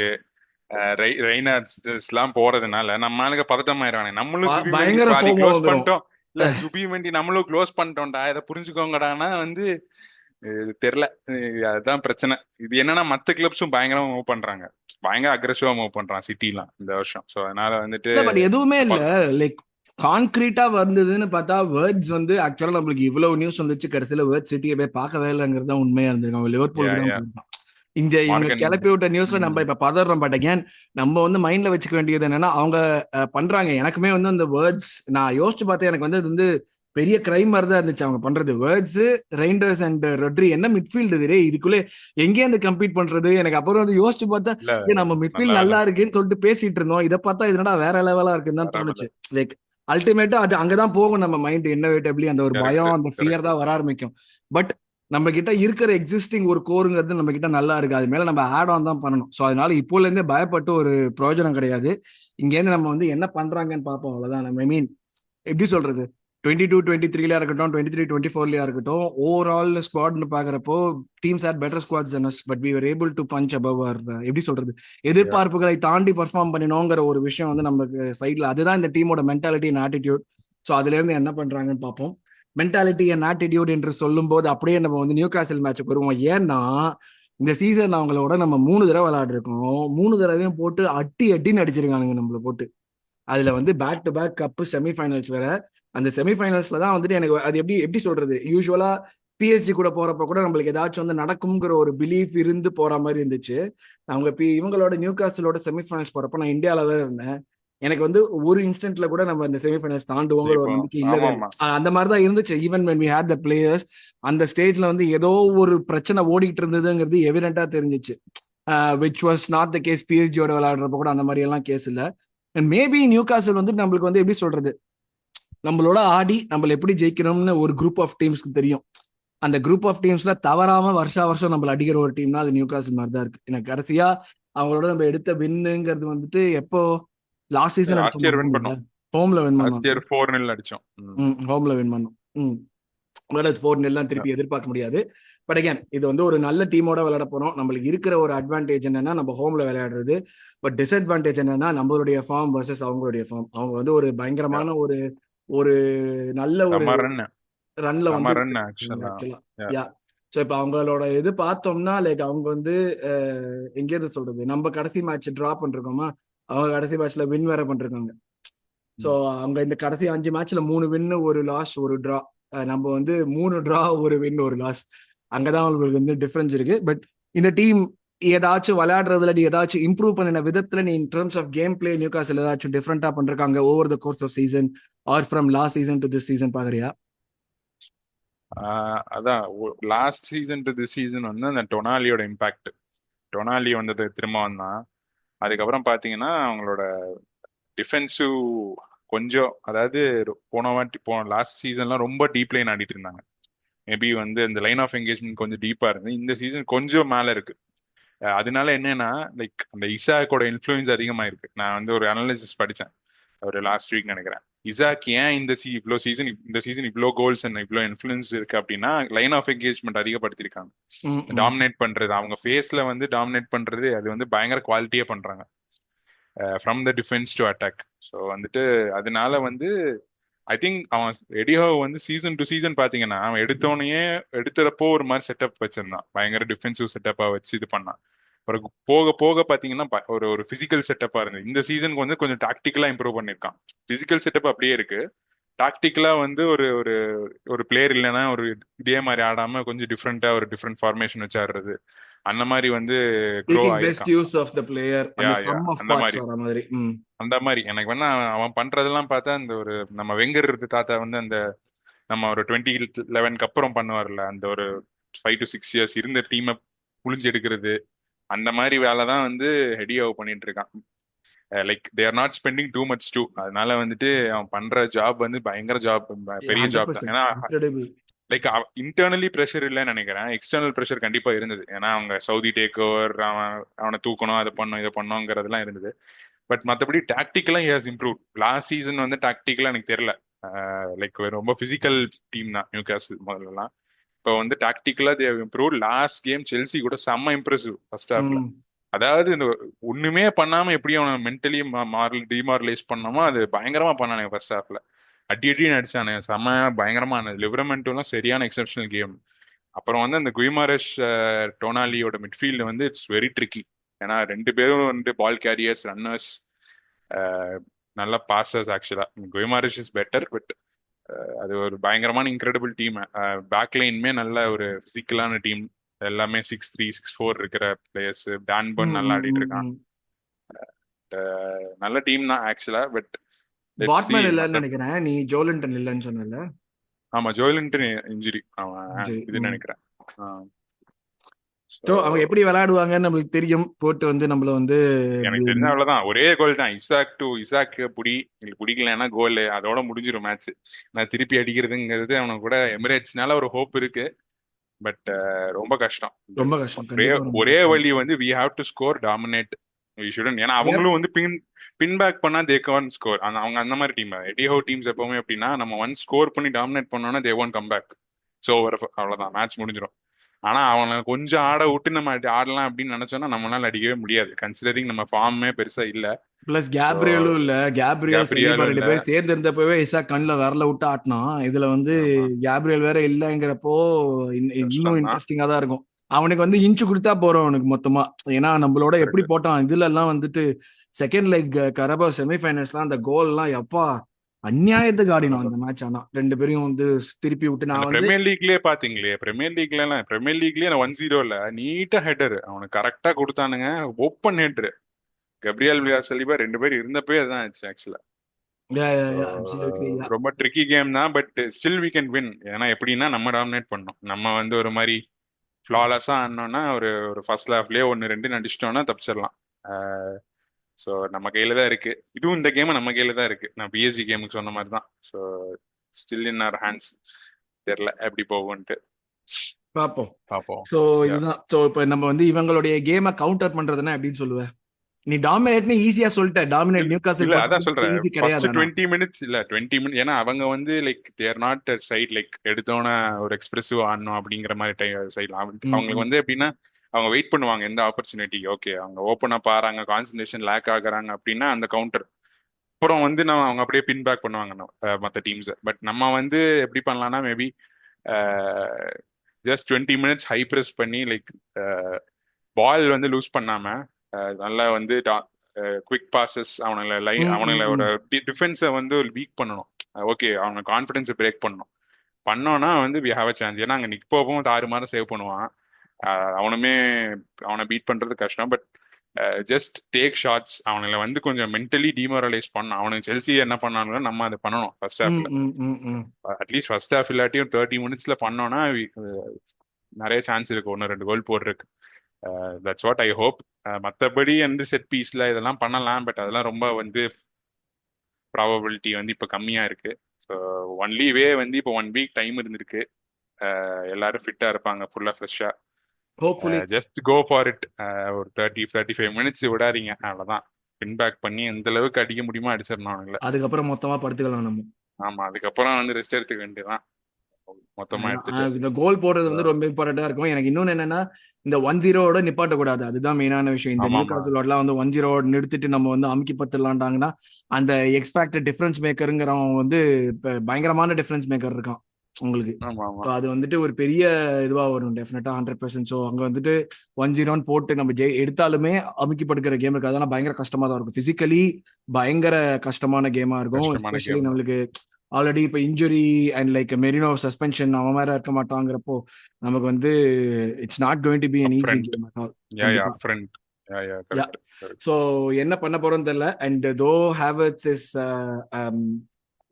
ரெய்னார்ட்ஸ் எல்லாம் போறதுனால நம்ம ஆளுங்க பதட்டமாயிடுவாங்க. நம்மளும் சுபிமெண்டி பயங்கர பாதி ஃபோமோ க்ளோஸ் வந்துடும். பண்ணிட்டோம். இல்ல சுபிமெண்டி நம்மளும் க்ளோஸ் பண்ணிட்டோம்டா, இதை புரிஞ்சுக்கோங்கடான்னா வந்து தெரியல. அதுதான் பிரச்சனை. இது என்னன்னா மத்த கிளப்ஸும் பயங்கரமா மூவ் பண்றாங்க, பயங்கர அக்ரெசிவா மூவ் பண்றான் சிட்டிலாம் இந்த வருஷம். ஸோ அதனால வந்துட்டு இல்ல பட் எதுவுமே இல்ல. லைக் கான்கிரீட்டா வந்ததுன்னு பார்த்தா வேர்ட்ஸ் வந்து ஆக்சுவலா நம்மளுக்கு இவ்வளவு நியூஸ் வந்துச்சு, கடைசியில வேர்ட்ஸ் சிட்டியை போய் பார்க்கவே இல்லைங்கிறது தான் உண்மையா இருந்திருக்காங்க. லிவர்பூலுக்கு தான் போயிருக்கான். இந்த இவங்க மார்கன். கிளப்பி விட்ட நியூஸ்ல நம்ம இப்ப பதறோம். பட் அகேன் நம்ம வந்து மைண்ட்ல வச்சுக்க வேண்டியது என்னன்னா, அவங்க பண்றாங்க. எனக்குமே வந்து அந்த வேர்ட்ஸ் நான் யோசிச்சு பார்த்தேன். எனக்கு வந்து அது வந்து பெரிய கிரைம் மாதிரி தான் இருந்துச்சு அவங்க பண்றது. வேர்ட்ஸ், ரெய்ண்டர்ஸ் அண்ட் ரொட்ரி என்ன மிட்ஃபீல்டு இது? இதுக்குள்ளே எங்கே இருந்து கம்பீட் பண்றது? எனக்கு அப்புறம் வந்து யோசிச்சு பார்த்தா, இல்ல நம்ம மிட்ஃபீல்ட் நல்லா நல்லா இருக்குன்னு சொல்லிட்டு பேசிட்டு இருந்தோம். இதை பார்த்தா இதனடா வேற லெவலா இருக்குன்னு தான் வரவில்லை. தோணுச்சு. லைக் அல்டிமேட்டா அது அங்கதான் போகும் நம்ம மைண்ட். இன்னோவேட்டபிளி அந்த ஒரு கரெக்ட் பயம், அந்த ஃபியர் கரெக்ட். தான் வர ஆரம்பிக்கும். பட் நம்ம கிட்ட இருக்கிற எக்ஸிஸ்டிங் ஒரு கோருங்கிறது நம்ம கிட்ட நல்லா இருக்கு. அது மேல நம்ம ஆட் ஆன் தான் பண்ணணும். ஸோ அதனால இப்போல இருந்தே பயப்பட்டு ஒரு பிரயோஜனம் கிடையாது. இங்க இருந்து நம்ம வந்து என்ன பண்றாங்கன்னு பார்ப்போம், அவ்வளவுதான். நம்ம ஐ மீன், எப்படி சொல்றது, 22-23 இருக்கட்டும், 23-24 இருக்கட்டும், ஓவரால் ஸ்குவாட்னு பாக்குறப்போ teams had better squads than us, but we were able to punch above our எப்படி சொல்றது, எதிர்பார்ப்புகளை தாண்டி பர்ஃபார்ம் பண்ணினோங்கிற ஒரு விஷயம் வந்து நமக்கு சைட்ல. அதுதான் இந்த டீமோட மென்டாலிட்டி அண்ட் ஆட்டிடியூட். ஸோ அதுல இருந்து என்ன பண்றாங்கன்னு பார்ப்போம். மென்டாலிட்டி அண்ட் ஆட்டிடியூட் என்று சொல்லும் போது அப்படியே நம்ம வந்து நியூ காசல் மேட்சுக்கு வருவோம். ஏன்னா இந்த சீசன் அவங்களோட நம்ம 3 தடவை விளையாடிருக்கோம். 3 தடவையும் போட்டு அட்டி அட்டின்னு அடிச்சிருக்கானுங்க நம்மள போட்டு. அதுல வந்து back to back cup semifinals வேற. அந்த செமிஃபைனல்ஸ்ல தான் வந்துட்டு எனக்கு அது எப்படி எப்படி சொல்றது, யூஸ்வலா பிஎஸ்ஜி கூட போறப்ப கூட நம்மளுக்கு ஏதாச்சும் வந்து நடக்குங்கிற ஒரு பிலீஃப் இருந்து போற மாதிரி இருந்துச்சு. அவங்க இவங்களோட நியூ காஸ்டலோட செமிஃபைனல்ஸ் போறப்ப நான் இந்தியாவில தான் இருந்தேன். எனக்கு வந்து ஒரு இன்ஸ்டன்ட்ல கூட நம்ம அந்த செமிஃபைனல்ஸ் தாண்டுவோங்கிற ஒரு இப்போ நம்பிக்கை ஆமா இல்லவே இல்லை. ஆமா. அந்த மாதிரி தான் இருந்துச்சு. Even when we had the players, அந்த ஸ்டேஜ்ல வந்து ஏதோ ஒரு பிரச்சனை ஓடிட்டு இருந்ததுங்கிறது எவிடென்ட்டா தெரிஞ்சிச்சு. Which was not the case பிஎஸ்ஜியோட விளையாடுறப்ப கூட அந்த மாதிரி எல்லாம் கேஸ் இல்லை. அண்ட் மேபி நியூ காசல் வந்து நம்மளுக்கு வந்து எப்படி சொல்றது, நம்மளோட ஆடி நம்மள எப்படி ஜெயிக்கணும்னு ஒரு குரூப் ஆஃப் டீம்ஸ்க்கு தெரியும். அந்த குரூப் ஆஃப் டீம்ஸ்ல தவறாம வருஷா வருஷம் நம்மள அடிக்கிற ஒரு டீம்னா அது நியூ காசல் மாதிரி தான் இருக்கு. எனக்கு கடைசியா அவங்களோட நம்ம எடுத்த வின்னுங்கிறது வந்துட்டு எப்போ, லாஸ்ட் சீசன் லாஸ்ட் இயர் அடிச்சோம் வின் பண்ணோம். ஹோம்ல வின் லாஸ்ட் பண்ணோம். இயர் 4-0 அடிச்சோம். ஹோம்ல வின் பண்ணோம். பட் அது 4-0 Yeah. திருப்பி எதிர்பார்க்க முடியாது. பட் அகேன் இது வந்து ஒரு நல்ல டீமோட விளையாட போறோம். நம்மளுக்கு இருக்கிற ஒரு அட்வான்டேஜ் என்னன்னா நம்ம ஹோம்ல விளையாடுறது. பட் டிஸ்அட்வான்டேஜ் என்னன்னா நம்மளுடைய ஃபார்ம் வர்சஸ் அவங்களுடைய ஃபார்ம். அவங்க வந்து ஒரு Yeah. பயங்கரமான ஒரு ஒரு நல்ல ஒரு செம ரன். ரன்ல செம வந்து ரன் ஆக்சுவலா. ஆக்சுவலா. Yeah. யா. ஸோ இப்போ அவங்களோட இது பார்த்தோம்னா லைக் அவங்க வந்து எங்கேருந்து சொல்றது, நம்ம கடைசி மேட்ச் டிரா பண்ணிருக்கோமா, அவங்க கடைசி மேட்ச்ல வின் வேற பண்ணிருக்காங்க. ஸோ அவங்க இந்த கடைசி 5 மேட்ச்ல 3 வின்னு 1 லாஸ் 1 டிரா. நம்ம வந்து 3 டிரா 1 வின் 1 லாஸ். அங்கதான் அவங்களுக்கு வந்து டிஃபரன்ஸ் இருக்கு. பட் இந்த டீம் ஏதாச்சும் விளையாடுறதுல நீ ஏதாச்சும் இம்ப்ரூவ் பண்ணின விதத்துல நீ in terms of gameplay Newcastle ஏதாச்சும் டிஃப்ரெண்டா பண்றாங்க over the course of season or from last season to this season பாக்குறியா? அதான் last season to this season வந்து அந்த டொனாலியோட இம்பாக்ட். டொனாலி வந்தது திரும்ப வந்தான். அதுக்கப்புறம் பாத்தீங்கன்னா அவங்களோட டிஃபென்சிவ் கொஞ்சம், அதாவது போன லாஸ்ட் சீசன்லாம் ரொம்ப டீப் லைன் ஆடிட்டு இருந்தாங்க. மேபி வந்து இந்த லைன் ஆஃப் என்கேஜ்மெண்ட் கொஞ்சம் டீப்பா இருந்து இந்த சீசன் கொஞ்சம் மேல இருக்கு. அதனால என்னன்னா லைக் அந்த இசாக்கோட இன்ஃப்ளூயன்ஸ் அதிகமா இருக்கு. நான் வந்து ஒரு அனாலிசிஸ் படிச்சேன் ஒரு லாஸ்ட் வீக் நினைக்கிறேன். இசாக் ஏன் இந்த சீசன் இவ்வளோ கோல்ஸ் அண்ட் இவ்வளோ இன்ஃப்ளூயன்ஸ் இருக்கு அப்படின்னா லைன் ஆஃப் என்கேஜ்மெண்ட் அதிகப்படுத்திருக்காங்க. டாமினேட் பண்றது, அவங்க ஃபேஸ்ல வந்து டாமினேட் பண்றது, அது வந்து பயங்கர குவாலிட்டியா பண்றாங்க from the defence to attack. So வந்துட்டு அதனால வந்து ஐ திங்க் அவன் எடிஹோ வந்து சீசன் டு சீசன் பாத்தீங்கன்னா அவன் எடுத்துறப்போ ஒரு மாதிரி செட்டப் வச்சிருந்தான், பயங்கர டிஃபென்சிவ் செட்டப்பா வச்சு இது பண்ணான். அப்புறம் போக போக பாத்தீங்கன்னா ஒரு ஒரு பிசிக்கல் செட்டப்பா இருந்தது. இந்த சீசனுக்கு வந்து கொஞ்சம் டாக்டிக்கலா இம்ப்ரூவ் பண்ணிருக்கான். பிசிக்கல் செட்டப் அப்படியே இருக்கு, டாக்டிக்கலா வந்து ஒரு ஒரு ஒரு பிளேயர் இல்லைன்னா ஒரு இதே மாதிரி ஆடாம கொஞ்சம் டிஃப்ரெண்டா ஒரு டிஃப்ரெண்ட் ஃபார்மேஷன் வச்சு ஆடுறது, அந்த மாதிரி வந்து க்ரோ டேக்கிங் பெஸ்ட் ஆயிருக்கான். Use of the player, yeah அந்த யா சம் ஆஃப் அந்த பார்ட்ஸ் மாதிரி வர மாதிரி. ம். அந்த மாதிரி எனக்கு வேணா அவன் பண்றதெல்லாம் பார்த்தா அந்த ஒரு நம்ம வெங்கர் தாத்தா வந்து அந்த நம்ம ஒரு 2011 அப்புறம் பண்ணுவார்ல அந்த ஒரு 5 to 6 years இருந்த டீமை புளிஞ்சு எடுக்கிறது, அந்த மாதிரி வேலை தான் வந்து ஹெடியாவ் பண்ணிட்டு இருக்கான். Like they are not spending too much too. அதனால வந்துட்டு அவன் பண்ற ஜாப் வந்து பயங்கர ஜாப், பெரிய ஜாப் தான். 100% ஏன்னா இன்க்ரெடிபிள். லைக் இன்டர்னலி ப்ரெஷர் இல்லைன்னு நினைக்கிறேன், எக்ஸ்டர்னல் ப்ரெஷர் கண்டிப்பா இருந்தது. ஏன்னா அவங்க சவுதி டேக் ஓவர், அவனை தூக்கணும், அதை பண்ணும் இதை பண்ணுங்கிறதுலாம் இருந்தது. பட் மற்றபடி டாக்டிக்கலா ஹி இம்ப்ரூவ். லாஸ்ட் சீசன் வந்து டாக்டிக்கலா எனக்கு தெரியல, லைக் ரொம்ப பிசிக்கல் டீம் தான் நியூ கேசல் முதல்லலாம். இப்போ வந்து டாக்டிக்கலா தே இம்ப்ரூவ். லாஸ்ட் கேம் செல்சி கூட செம்ம இம்ப்ரெசிவ் ஃபர்ஸ்ட் ஹாஃப்ல. ம். அதாவது இந்த ஒண்ணுமே பண்ணாம எப்படி அவனை மென்டலி டிமாரலைஸ் பண்ணாமோ அது பயங்கரமா பண்ணானுங்க ஃபர்ஸ்ட் ஹாஃப்ல. அடி அடின்னு அடிச்சானு செம்ம பயங்கரமா ஆனது. லிவரமெண்ட்லாம் சரியான எக்ஸப்ஷனல் கேம். அப்புறம் வந்து அந்த குய்மாரஷ் டோனாலியோட மிட்ஃபீல்டு வந்து இட்ஸ் வெரி ட்ரிக்கி. ஏன்னா ரெண்டு பேரும் வந்து பால் கேரியர்ஸ், ரன்னர்ஸ், நல்ல பாசர்ஸ். ஆக்சுவலா குய்மாரஷ் இஸ் பெட்டர், பட் அது ஒரு பயங்கரமான இன்க்ரெடிபிள் டீம். பேக்லைனுமே நல்ல ஒரு பிசிக்கலான டீம். எல்லாமே 6'3", 6'4" இருக்கிற பிளேயர்ஸ். டான்பர்ன் ம், நல்லா ம், ஆடிட்டு ம், இருக்கான். ம். நல்ல டீம் தான் ஆக்சுவலா, பட் லெட்ஸ் சி. பாட்மேன் இல்லைன்னு மத்த நினைக்கிறேன், நீ ஜோலின்டன் இல்லைன்னு சொன்னல. ஆமா, ஜோயலின்டன் இன்ஜுரி அவன் சரி. இது ம். நினைக்கிறேன். ஸோ அவங்க எப்படி விளையாடுவாங்கன்னு நம்மளுக்கு தெரியும். போட்டு வந்து நம்மள வந்து எனக்கு தெரிஞ்ச அவ்வளவுதான். ஒரே கோல் தான், இசாக் புடி இல்லை பிடிக்கலன்னா கோல், அதோட முடிஞ்சிடும் மேட்ச். நான் திருப்பி அடிக்கிறதுங்கிறது அவனுக்கு கூட எமிரேட்ஸ்னால ஒரு ஹோப் இருக்கு. பட் ரொம்ப கஷ்டம். ரொம்ப கஷ்டம், ஒரே கண்டிப்பா ரொம்ப ஒரே கஷ்டம். வழி வந்து we have to score, dominate. We shouldn't. ஏன்னா Yep. அவங்களும் வந்து பின் பேக் பண்ணா தே கான் ஸ்கோர். அவங்க அந்த மாதிரி டீம். எடிஹோ டீம்ஸ் எப்பவுமே எப்படின்னா, நம்ம ஒன் ஸ்கோர் பண்ணி டாமினேட் பண்ணோம்னா they won't come back. So அவ்வளவுதான், மேட்ச் முடிஞ்சிடும். ஆனா அவனை கொஞ்சம் ஆட விட்டு நம்ம ஆடலாம் அப்படின்னு நினைச்சோம்னா நம்மளால அடிக்கவே முடியாது, கன்சிடரிங் நம்ம ஃபார்மே பெருசா இல்ல. பிளஸ் ஸோ கேப்ரியலும் இல்ல. கேப்ரியல் சலீபா கேப்ரியாலும் ரெண்டு இல்ல. பேரும் சேர்ந்து இருந்தப்பவே இசா கண்ணில் விரல விட்டு ஆட்டினான். இதுல வந்து ஆமா, கேப்ரியல் வேற இல்லைங்கிறப்போ இன்னும் கஷ்டம் தான். இன்ட்ரெஸ்டிங்கா தான் இருக்கும். அவனுக்கு வந்து இன்ச்சு கொடுத்தா போறோம் அவனுக்கு மொத்தமா. ஏன்னா நம்மளோட எப்படி கரெக்ட். போட்டான் இதுல எல்லாம் வந்துட்டு செகண்ட் லெக் கரபா செமிஃபைனல்ஸ்லாம் அந்த கோல் எல்லாம் எப்பா அநியாயத்துக்கு ஆடினோம் அந்த மேட்ச். ஆனா ரெண்டு பேரையும் வந்து திருப்பி விட்டு அந்த நான் வந்து பிரீமியர் லீக்லயே பாத்தீங்களே, பிரீமியர் லீக்லயே ஒன் ஜீரோல நீட்டா ஹெடர் அவனுக்கு கரெக்டா கொடுத்தானுங்க. Open header. கப்ரியல் சலீபா ரெண்டு பேர் இருந்தப்பே அதான் ஆச்சு ஆக்சுவலா. absolutely, yeah. ரொம்ப ட்ரிக்கி கேம் தான், but still we can win. ஏன்னா எப்படின்னா நம்ம டாமினேட் பண்ணோம். நம்ம வந்து ஒரு மாதிரி ஃபிளாலஸா ஆனோம்னா ஒரு ஒரு ஃபர்ஸ்ட் ஹாஃப்லயே 1-2 அடிச்சிட்டோம்னா தப்பிச்சிடலாம். ஸோ நம்ம கையில தான் இருக்கு. இதுவும் இந்த கேம் நம்ம கையில தான் இருக்கு. நான் பிஎஸ்ஜி கேமுக்கு சொன்ன மாதிரி தான். So still in our hands. தெரியல எப்படி போகும்ட்டு. பார்ப்போம். பார்ப்போம். So Yeah. இதுதான். ஸோ இப்போ நம்ம வந்து இவங்களுடைய கேமை கவுண்டர் பண்றதுன்னா எப்படின்னு சொல்லுவேன்? நீ டாமினேட்னு ஈஸியா சொல்லிட்ட. டாமினேட் நியூ காசில் இல்ல அதான் பொறுத்த சொல்றேன், ஈஸி ஃபர்ஸ்ட் கிடையாது. ஆனா 20 மினிட்ஸ் இல்ல 20 மினிட். ஏன்னா அவங்க வந்து like they're not side like எடுத்தோன ஒரு எக்ஸ்பிரசிவ் ஆடணும் அப்படிங்கிற மாதிரி சைட்ல அவங்களுக்கு வந்து எப்படின்னா அவங்க வெயிட் பண்ணுவாங்க எந்த ஆப்பர்ச்சுனிட்டி. ஓகே அவங்க ஓப்பன் அப் ஆறாங்க, கான்சன்ட்ரேஷன் லேக் ஆகுறாங்க அப்படின்னா அந்த கவுண்டர். அப்புறம் வந்து நம்ம அவங்க அப்படியே பின் பேக் பண்ணுவாங்க மற்ற டீம்ஸ். பட் நம்ம வந்து எப்படி பண்ணலாம்னா maybe just 20 minutes high press பண்ணி லைக் பால் வந்து லூஸ் பண்ணாம நல்லா வந்து குவிக் பாசஸ் அவனுங்களை ஒரு டிஃபென்ஸை வந்து வீக் பண்ணணும். ஓகே அவங்க கான்ஃபிடன்ஸை பிரேக் பண்ணணும். பண்ணோம்னா வந்து வி ஹாவ் அ சான்ஸ். ஏன்னா அங்கே நிக் போகவும் 6 சேவ் பண்ணுவான். அவனை பீட் பண்றது கஷ்டம். But just take shots. அவனை வந்து கொஞ்சம் மென்டலி டிமோரலைஸ் பண்ணணும். அவனுக்கு செல்சி என்ன பண்ணாங்களோ நம்ம அதை பண்ணணும் ஃபர்ஸ்ட் ஹாஃப்ல. அட்லீஸ்ட் ஃபர்ஸ்ட் ஹாஃப் இல்லாட்டியும் 30 மினிட்ஸ்ல பண்ணோம்னா நிறைய சான்ஸ் இருக்கு 1-2 கோல் போடுறதுக்கு. That's what I hope. மற்றபடி வந்து செட் பீஸ்ல இதெல்லாம் பண்ணலாம், பட் அதெல்லாம் ரொம்ப வந்து ப்ராபபிலிட்டி வந்து இப்போ கம்மியா இருக்கு. ஸோ ஒன்லி வே வந்து இப்போ 1 வீக் டைம் இருந்திருக்கு. எல்லாரும் ஃபிட்டா இருப்பாங்க, ஃபுல்லா ஃப்ரெஷ்ஷா. Hopefully just go for it. ஒரு 30-35 மினிட்ஸ் விடாதீங்க, அவ்வளவுதான். பின் பேக் பண்ணி எந்த அளவுக்கு அடிக்க முடியுமோ அடிச்சிடணும். இல்லை அதுக்கப்புறம் மொத்தமா படுத்துக்கலாம் நம்ம. ஆமா, அதுக்கப்புறம் வந்து ரெஸ்ட் எடுத்துக்க வேண்டியதான் மொத்தமா எடுத்துட்டு. இந்த கோல் போடுறது வந்து ரொம்ப இம்பார்ட்டண்டா இருக்கும். எனக்கு இன்னொன்னு என்னன்னா, இந்த 1-0 நிப்பாட்ட கூடாது. அதுதான் மெயினான விஷயம். இந்த நியூ ஆமாமா, காசில் வந்து 1-0 நிறுத்திட்டு நம்ம வந்து அமுக்கி பத்துலான்டாங்கன்னா அந்த எக்ஸ்பேக்டட் டிஃபரன்ஸ் மேக்கருங்கிறவன் வந்து பயங்கரமான டிஃபரன்ஸ் மேக்கர் இருக்கான் உங்களுக்கு. ஆமா, ஆமா. அது வந்துட்டு ஒரு பெரிய இதுவா வரும் டெஃபினட்டா 100%. ஸோ அங்க வந்துட்டு 1-0 போட்டு நம்ம எடுத்தாலுமே அமுக்கி படுக்கிற கேம் இருக்கு. அதெல்லாம் பயங்கர கஷ்டமா தான் இருக்கும். பிசிக்கலி பயங்கர கஷ்டமான கேமா இருக்கும். கஷ்டமான எஸ்பெஷலி கேம் தான். நம்மளுக்கு ஆல்ரெடி இப்போ injury and like Merino suspension அவன் வேற இருக்க மாட்டாங்கிறப்போ நமக்கு வந்து it's not going to be an up easy front. Game at all. Yeah yeah கண்டிப்பா. Up front. Yeah yeah yeah. Correct correct. So என்ன பண்ண போறோம்னு தெரியல. அண்ட் தோ ஹேவர்ட்ஸ் இஸ்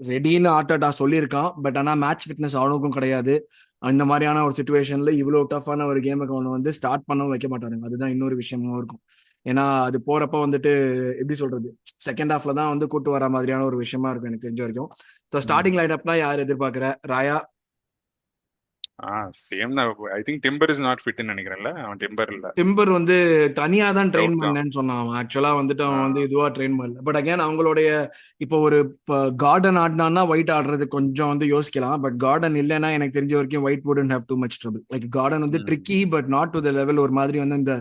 ரெடின்னு ஆர்டேட்டா சொல்லியிருக்கான். பட் ஆனால் மேட்ச் ஃபிட்னஸ் அவனுக்கும் கிடையாது. அந்த மாதிரியான ஒரு சுச்சுவேஷன்ல இவ்வளோ டஃப்பான ஒரு கேமுக்கு அவனை வந்து ஸ்டார்ட் பண்ணவும் வைக்க மாட்டானுங்க. அதுதான் இன்னொரு விஷயமும் இருக்கும். ஏன்னா அது போறப்ப வந்துட்டு எப்படி சொல்றது, செகண்ட் ஹாஃப்ல தான் வந்து கூட்டு வர மாதிரியான ஒரு விஷயமா இருக்கும் எனக்கு தெரிஞ்ச வரைக்கும். ஸோ ஸ்டார்டிங் லைனப்னா யார் எதிர்பார்க்குற? ராயா? சேம் தான். I think Timber is not ஃபிட்னு நினைக்கிறேன்ல. அவன் டிம்பர் இல்ல. டிம்பர் வந்து தனியா தான் ட்ரெயின் டவுட் தான். பண்ணேன்னு சொன்னான். அவன் ஆக்சுவலா வந்துட்டு அவன் வந்து ஆஹ் இதுவா ட்ரெயின் பண்ணல. பட் அகைன் அவங்களுடைய இப்போ ஒரு கார்டன் ஆடினான்னா ஒயிட் ஆடுறது கொஞ்சம் வந்து யோசிக்கலாம். பட் கார்டன் இல்லைன்னா எனக்கு தெரிஞ்ச வரைக்கும் White wouldn't have too much trouble. Like Gordon வந்து um tricky but not to the level ஒரு மாதிரி வந்து இந்த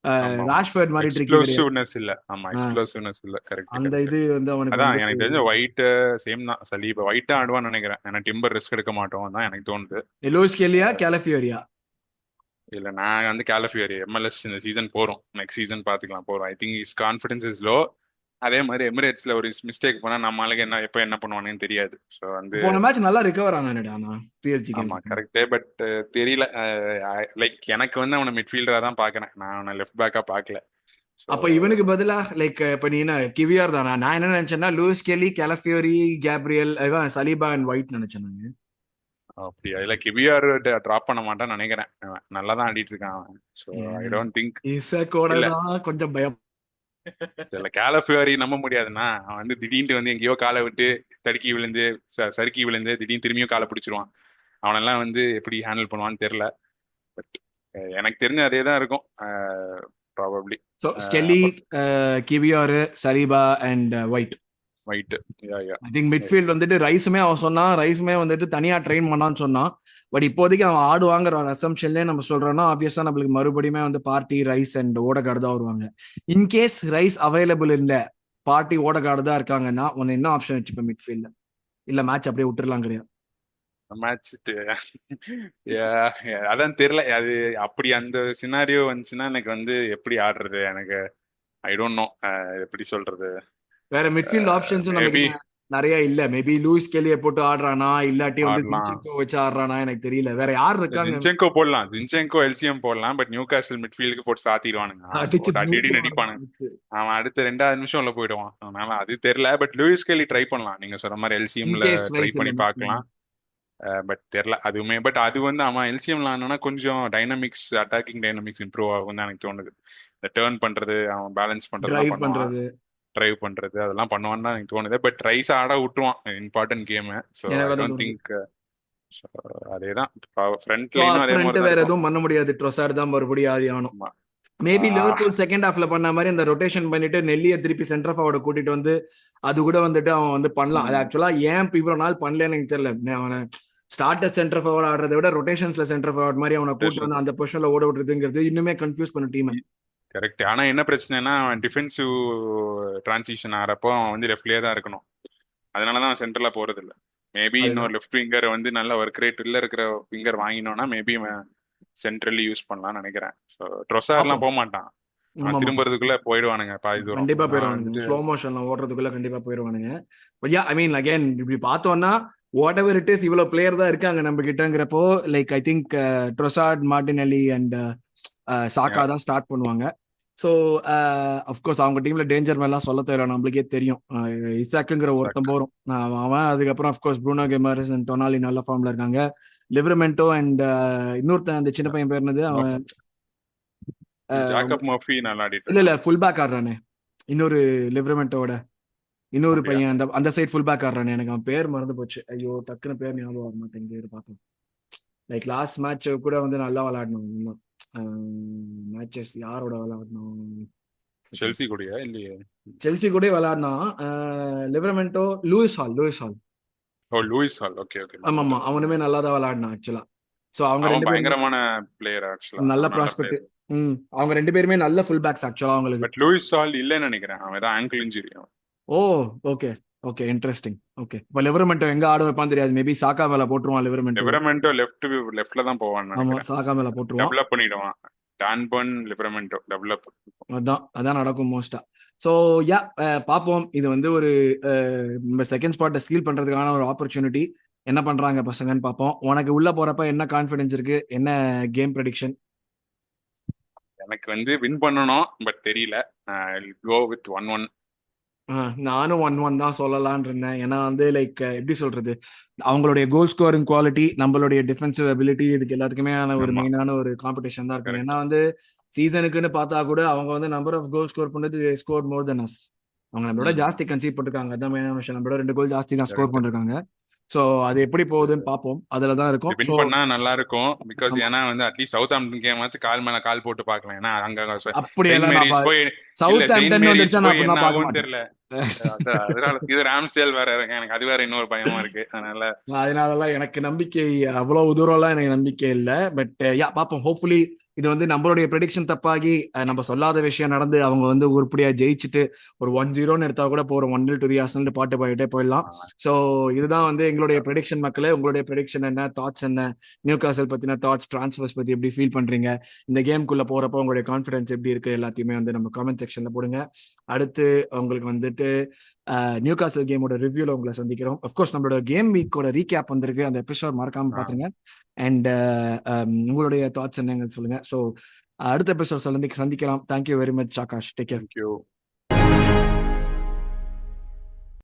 ஆமா ஆமா. ராஷ்ஃபர்ட் மாதிரி ட்ரிக்கி கிடையாது. எக்ஸ்ப்ளோசிவ்னஸ் இல்ல. ஆமா ஆஹ் எக்ஸ்ப்ளோசிவ்னஸ் இல்ல. கரெக்ட் அந்த கரெக்ட். இது வந்து அவனுக்கு அதான் வந்துட்டு எனக்கு தெரிஞ்ச ஒயிட் சேம் தான். சலீப் ஒயிட்டா ஆடுவான்னு நினைக்கிறேன். ஏன்னா டிம்பர் ரிஸ்க் எடுக்க மாட்டோம் தான் எனக்கு தோணுது. லூயிஸ் கெல்லியா கேலஃபியோரியா? இல்ல நான் வந்து கேலஃபியரி MLS இந்த சீசன் போறோம். நெக்ஸ்ட் சீசன் பாத்துக்கலாம் போறோம். I think is confidence is low. அதே மாதிரி எமிரேட்ஸ்ல ஒரு மிஸ்டேக் பண்ணா நம்ம ஆளுக்கு என்ன பண்ணுவானேன்னு தெரியாது. ஸோ வந்து போன மேட்ச் நல்லா ரிகவர் ஆனானேடா நான் பிஎஸ்ஜி ஆமா கேம். கரெக்ட். பட் தெரியல. லைக் எனக்கு வந்து அவனை மிட்ஃபீல்டரா தான் பாக்குறேன். நான் அவனை லெஃப்ட் பேக்கா பாக்கல. ஸோ அப்ப இவனுக்கு பதிலா லைக் இப்ப நீ என்ன கிவியார் தானா? நான் என்ன நினைச்சேன்னா Lewis Skelly, Calafiori, Gabriel, Saliba and White நினைச்சேன் நானு. அப்படியா? இல்ல கிவிஆர் டிராப் பண்ண மாட்டான்னு நினைக்கிறேன். நல்லா தான் ஆடிட்டு இருக்கான் அவன். So I don't think. இசக்கோட இல்ல தான் கொஞ்சம் பயம். இல்ல கேலஃபியரி நம்ப முடியாதுன்னா அவன் வந்து திடீர்னு வந்து எங்கேயோ காலை விட்டு தடுக்கி விழுந்து சறுக்கி விழுந்து திடீர்னு திரும்பியும் காலை பிடிச்சிருவான். அவனெல்லாம் வந்து எப்படி ஹேண்டில் பண்ணுவான்னு தெரியல. பட் எனக்கு தெரிஞ்ச அதே தான் இருக்கும் probably. So Skelly, Kiwior, Saliba and White. White. Yeah yeah. I think midfield வந்துட்டு ரைஸுமே அவன் சொன்னான். ரைஸுமே வந்துட்டு தனியா ட்ரெயின் பண்ணான்னு சொன்னான். பட் இப்போதைக்கு அவன் ஆடுவாங்கிற ஒரு அசம்ஷன்லேயே நம்ம சொல்றோம்னா ஆப்வியஸா நம்மளுக்கு மறுபடியுமே வந்து பார்ட்டி, ரைஸ் அண்ட் ஓடகார்டு தான் வருவாங்க. இன்கேஸ் ரைஸ் அவைலபிள் இல்ல, பார்ட்டி ஓடகார்டு தான் இருக்காங்கன்னா உன்னை என்ன ஆப்ஷன் வச்சுப்பேன் மிட்ஃபீல்ட்ல? இல்ல மேட்ச் அப்படியே விட்டுறலாம் கிடையாது? மேட்ச் அதான் தெரியல. அது அப்படி அந்த சினாரியோ வந்துச்சுன்னா எனக்கு வந்து எப்படி ஆடுறது எனக்கு ஐ டோன்ட் நோ. எப்படி சொல்றது. வேற மிட்ஃபீல்ட் ஆப்ஷன்ஸும் நம்ம மேபி கிட்ட நிறைய இல்ல. மேபி லூயிஸ் கெல்லியை போட்டு ஆடுறானா, இல்லாட்டி வந்து ஆடலாம். ஜின்செங்கோ வச்சு ஆடுறானா எனக்கு தெரியல. வேற யார் இருக்காங்க ஜின்செங்கோ போடலாம். ஜின்செங்கோ எல்சிஎம் போடலாம். பட் நியூ காசல் மிட்ஃபீல்டுக்கு போட்டு சாத்திடுவானுங்க. அடிச்சு போட்டு அடி அடி நடிப்பானுங்க. அவன் அடுத்த 2வது நிமிஷம் உள்ள போயிடுவான். அதனால அது தெரியல. பட் லூயிஸ் கேலி ட்ரை பண்ணலாம். நீங்க சொன்ன மாதிரி எல்சிஎம்ல இன்கேஸ் ட்ரை ரைஸ் பண்ணி இல்லைன்னா. பார்க்கலாம். பட் தெரியல அதுவுமே. பட் அது வந்து அவன் எல்சிஎம்ல ஆனா கொஞ்சம் டைனமிக்ஸ் அட்டாக்கிங் டைனமிக்ஸ் இம்ப்ரூவ் ஆகும் தான் எனக்கு தோணுது. இந்த டேர்ன் பண்றது அவன் பேலன்ஸ் பண்றதுலாம் டிரைவ் பண்ணுவான். பண்றது டிரைவ் பண்றது அதெல்லாம் பண்ணுவான்னு தான் எனக்கு தோணுது. பட் ரைஸ் ஆட விட்டுருவான் இம்பார்ட்டன்ட் கேம். ஸோ ஐ எனக்கு தான் டோன்ட் தோணுது. திங்க். அதேதான் ஃப்ரண்ட் ஸோ லைனும் அப் அதே ஃப்ரண்ட் மாதிரி தான் வேற இருக்கும். எதுவும் பண்ண முடியாது. ட்ரொசார்ட் தான் மறுபடியும் ஆதி ஆகணும். ஆமா. மேபி ஆஹ் லிவர்பூல் செகண்ட் ஹாஃப்ல பண்ண மாதிரி அந்த ரொட்டேஷன் பண்ணிட்டு நெல்லியை திருப்பி சென்டர் ஃபார்வர்ட கூட்டிட்டு வந்து அது கூட வந்துட்டு அவன் வந்து பண்ணலாம். அது உம் ஆக்சுவலா ஏன் இவ்வளவு நாள் பண்ணலன்னு எனக்கு தெரியல. அவனை ஸ்டார்டர் சென்டர் ஃபார்வர்ட் ஆடுறதை விட ரொட்டேஷன்ஸ்ல சென்டர் ஃபார்வர்ட் மாதிரி அவனை கூட்டு வந்து அந்த பொசிஷன்ல ஓட விடுறதுங்கிறது இன்னுமே கன்ஃபியூஸ் பண்ண டீம். கரெக்ட். ஆனா என்ன பிரச்சனைனா அவன் டிஃபென்சிவ் டிரான்சிஷன் ஆறப்போ அவன் வந்து லெஃப்ட்லயே தான் இருக்கணும். அதனாலதான் அவன் சென்டர்ல போறது இல்ல. மேபி இன்னொரு அதுதான். லெஃப்ட் விங்கர் வந்து நல்ல ஒர்க் ரேட் இல்ல இருக்கிற விங்கர் வாங்கினோம்னா மேபி சென்ட்ரலி யூஸ் பண்ணலாம்னு நினைக்கிறேன். ஸோ ட்ரொசார்லாம் பாப்போம். போக மாட்டான். அவன் ஆமாமா. திரும்புறதுக்குள்ள போயிடுவானுங்க பாதி தூரம். கண்டிப்பா நான் போயிடுவானுங்க. வந்து ஸ்லோ மோஷன்ல ஓடுறதுக்குள்ள கண்டிப்பா போயிடுவானுங்க. But yeah I mean again இப்படி பார்த்தோம்னா வாட் எவர் இட் இஸ் இவ்வளவு பிளேயர் தான் இருக்காங்க நம்ம கிட்டங்கிறப்போ like I think Trossard, Martinelli and Saka yeah, தான் ஸ்டார்ட் பண்ணுவாங்க. ஸோ அஃப்கோர்ஸ் அவங்க டீம்ல டேஞ்சர் மேலாம் சொல்ல தேவை, நம்மளுக்கே தெரியும். இசாக்குங்கிற ஒருத்தன் Isak. போறோம் அவன். அதுக்கப்புறம் அஃப்கோர்ஸ் ப்ரூனோ கெமாரஸ் அண்ட் டொனாலி நல்ல ஃபார்ம்ல இருக்காங்க. லிவர்மெண்டோ அண்ட் இன்னொருத்தன் அந்த சின்ன பையன் பேர் என்னது அவன்? ஜாக்கப் மர்ஃபி நல்லா ஆடிட்டு இல்ல இல்ல இருக்கான். ஃபுல் பேக் ஆடுறானே இன்னொரு லிவர்மெண்டோட இன்னொரு அப்படியா? பையன் அந்த அந்த சைடு ஃபுல் பேக் ஆடுறானே. எனக்கு அவன் பேர் மறந்து போச்சு. ஐயோ டக்குன்னு பேர் ஞாபகம் வர மாட்டேங்குது. பார்ப்போம். லைக் லாஸ்ட் மேட்ச் கூட வந்து நல்லா விளையாடணும். இன்னும் மேட்சஸ் யாரோட விளையாடணும்? செல்சி கூடயா இல்லையே? செல்சி கூட விளையாடினான். லிவர்மெண்டோ, லூயிஸ் ஹால். ஓ லூயிஸ் ஹால். Okay okay. ஆமா ஆமா அவனுமே நல்லா தான் விளையாடினான் ஆக்சுவலா. ஸோ அவங்க அவன் ரெண்டு பேருமே பயங்கரமான பிளேயர் ஆக்சுவலா. நல்ல அவன் நல்ல ப்ராஸ்பெக்ட். பிளேயர். அவங்க ரெண்டு பேருமே நல்ல ஃபுல் பேக்ஸ் ஆக்சுவலா அவங்களுக்கு. பட் லூயிஸ் ஹால் இல்லைன்னு நினைக்கிறேன். அவன் ஏதாவது ஆங்கிள் இன்ஜுரி. ஓ ஓகே ஓகே இன்ட்ரெஸ்டிங். ஓகே இப்போ லிவர்மெண்டோ எங்க ஆட வைப்பான்னு தெரியாது. மேபி சாக்கா மேல போட்டுருவான் லிவர்மெண்டோ. லிவரமெண்டோ லெஃப்ட்ல தான் போவான்னு ஆமா நினைக்கிறேன். சாக்கா மேல போட்டுருவான். டெவலப் பண்ணிடுவான். டான்பர்ன் லிபரமெண்டோ டெவலப். அதான் நடக்கும் மோஸ்டா. ஸோ யா பார்ப்போம். இது வந்து ஒரு நம்ம செகண்ட் ஸ்பாட்டை ஸ்கீல் பண்றதுக்கான ஒரு ஆப்பர்ச்சுனிட்டி. என்ன பண்றாங்க பசங்கன்னு பார்ப்போம். உனக்கு உள்ள போறப்ப என்ன கான்ஃபிடன்ஸ் இருக்கு? என்ன கேம் ப்ரெடிக்ஷன்? எனக்கு வந்து வின் பண்ணணும், பட் தெரியல. Go with 1-1. நானும் 1-1 தான் சொல்லலாம்னு இருந்தேன். ஏன்னா வந்து லைக் எப்படி சொல்றது, அவங்களுடைய கோல் ஸ்கோரிங் குவாலிட்டி, நம்மளுடைய டிஃபென்சிவ் அபிலிட்டி, இதுக்கு எல்லாத்துக்குமே ஒரு ஆமா, மெயினான ஒரு காம்படிஷன் தான் இருக்கும். கரெக்ட். ஏன்னா வந்து சீசனுக்குன்னு பார்த்தா கூட அவங்க வந்து நம்பர் ஆஃப் கோல் ஸ்கோர் பண்ணது ஸ்கோர் மோர் தென் அஸ். அவங்க நம்மளோட ஜாஸ்தி கன்சீட் பண்ணிருக்காங்க. அதான் மெயினான விஷயம். நம்மளோட 2 கோல் ஜாஸ்தி தான் ஸ்கோர் கரெக்ட். பண்ணிருக்காங்க. ஸோ அது எப்படி போகுதுன்னு பார்ப்போம். அதில் தான் இருக்கும். வின் ஸோ பண்ணா நல்லா இருக்கும். பிகாஸ் ஏன்னா வந்து அட்லீஸ்ட் சவுத் ஆம்டன் கேம் ஆச்சு கால் மேல கால் போட்டு பார்க்கலாம். ஏன்னா அங்க செயின்ட் அப்படியெல்லாம் நான் மேரிஸ் போய் இல்ல சவுத் செயின்ட் ஆம்டன் மேரிஸ் வந்துருச்சா நான் போய் என்ன அப்படிலாம் பார்க்க ஆகும்னு மாட்டேன். தெரியல. அதனால இது ராம்ஸ்டேல் வேற இருக்கு, எனக்கு அது வேற இன்னொரு பயமா இருக்கு. அதனால அதனாலலாம் எனக்கு நம்பிக்கை அவ்வளவு தூரம்லாம் எனக்கு நம்பிக்கை இல்லை. பட் யா பார்ப்போம். ஹோப்ஃபுல்லி இது வந்து நம்மளுடைய ப்ரெடிக்ஷன் தப்பாகி நம்ம சொல்லாத விஷயம் நடந்து அவங்க வந்து உருப்படியா ஜெயிச்சுட்டு ஒரு 1-0ன்னு எடுத்தா கூட போறோம். 1-0 டு ரியாஸ்னு பாட்டு பாடிட்டே போயிடலாம். ஸோ இதுதான் வந்து எங்களுடைய ப்ரெடிக்ஷன். மக்களே, உங்களுடைய ப்ரெடிக்ஷன் என்ன? தாட்ஸ் என்ன? நியூ காசல் பத்தின தாட்ஸ், டிரான்ஸ்ஃபர்ஸ் பத்தி எப்படி ஃபீல் பண்றீங்க? இந்த கேம்குள்ள போறப்போ உங்களுடைய கான்ஃபிடன்ஸ் எப்படி இருக்கு? எல்லாத்தையுமே வந்து நம்ம கமெண்ட் செக்ஷன்ல போடுங்க. அடுத்து உங்களுக்கு வந்துட்டு நியூ காசல் கேமோட ரிவ்யூல உங்களை சந்திக்கிறோம். அஃப்கோர்ஸ் நம்மளோட கேம் வீக்கோட ரீகேப் வந்திருக்கு. அந்த எபிசோட் மறக்காம பாத்துருங்க. அண்ட் உங்களுடைய தாட்ஸ் என்னங்க சொல்லுங்க. ஸோ அடுத்த எபிசோட் சந்திக்கலாம். Thank you very much Akash. Take care. Thank you.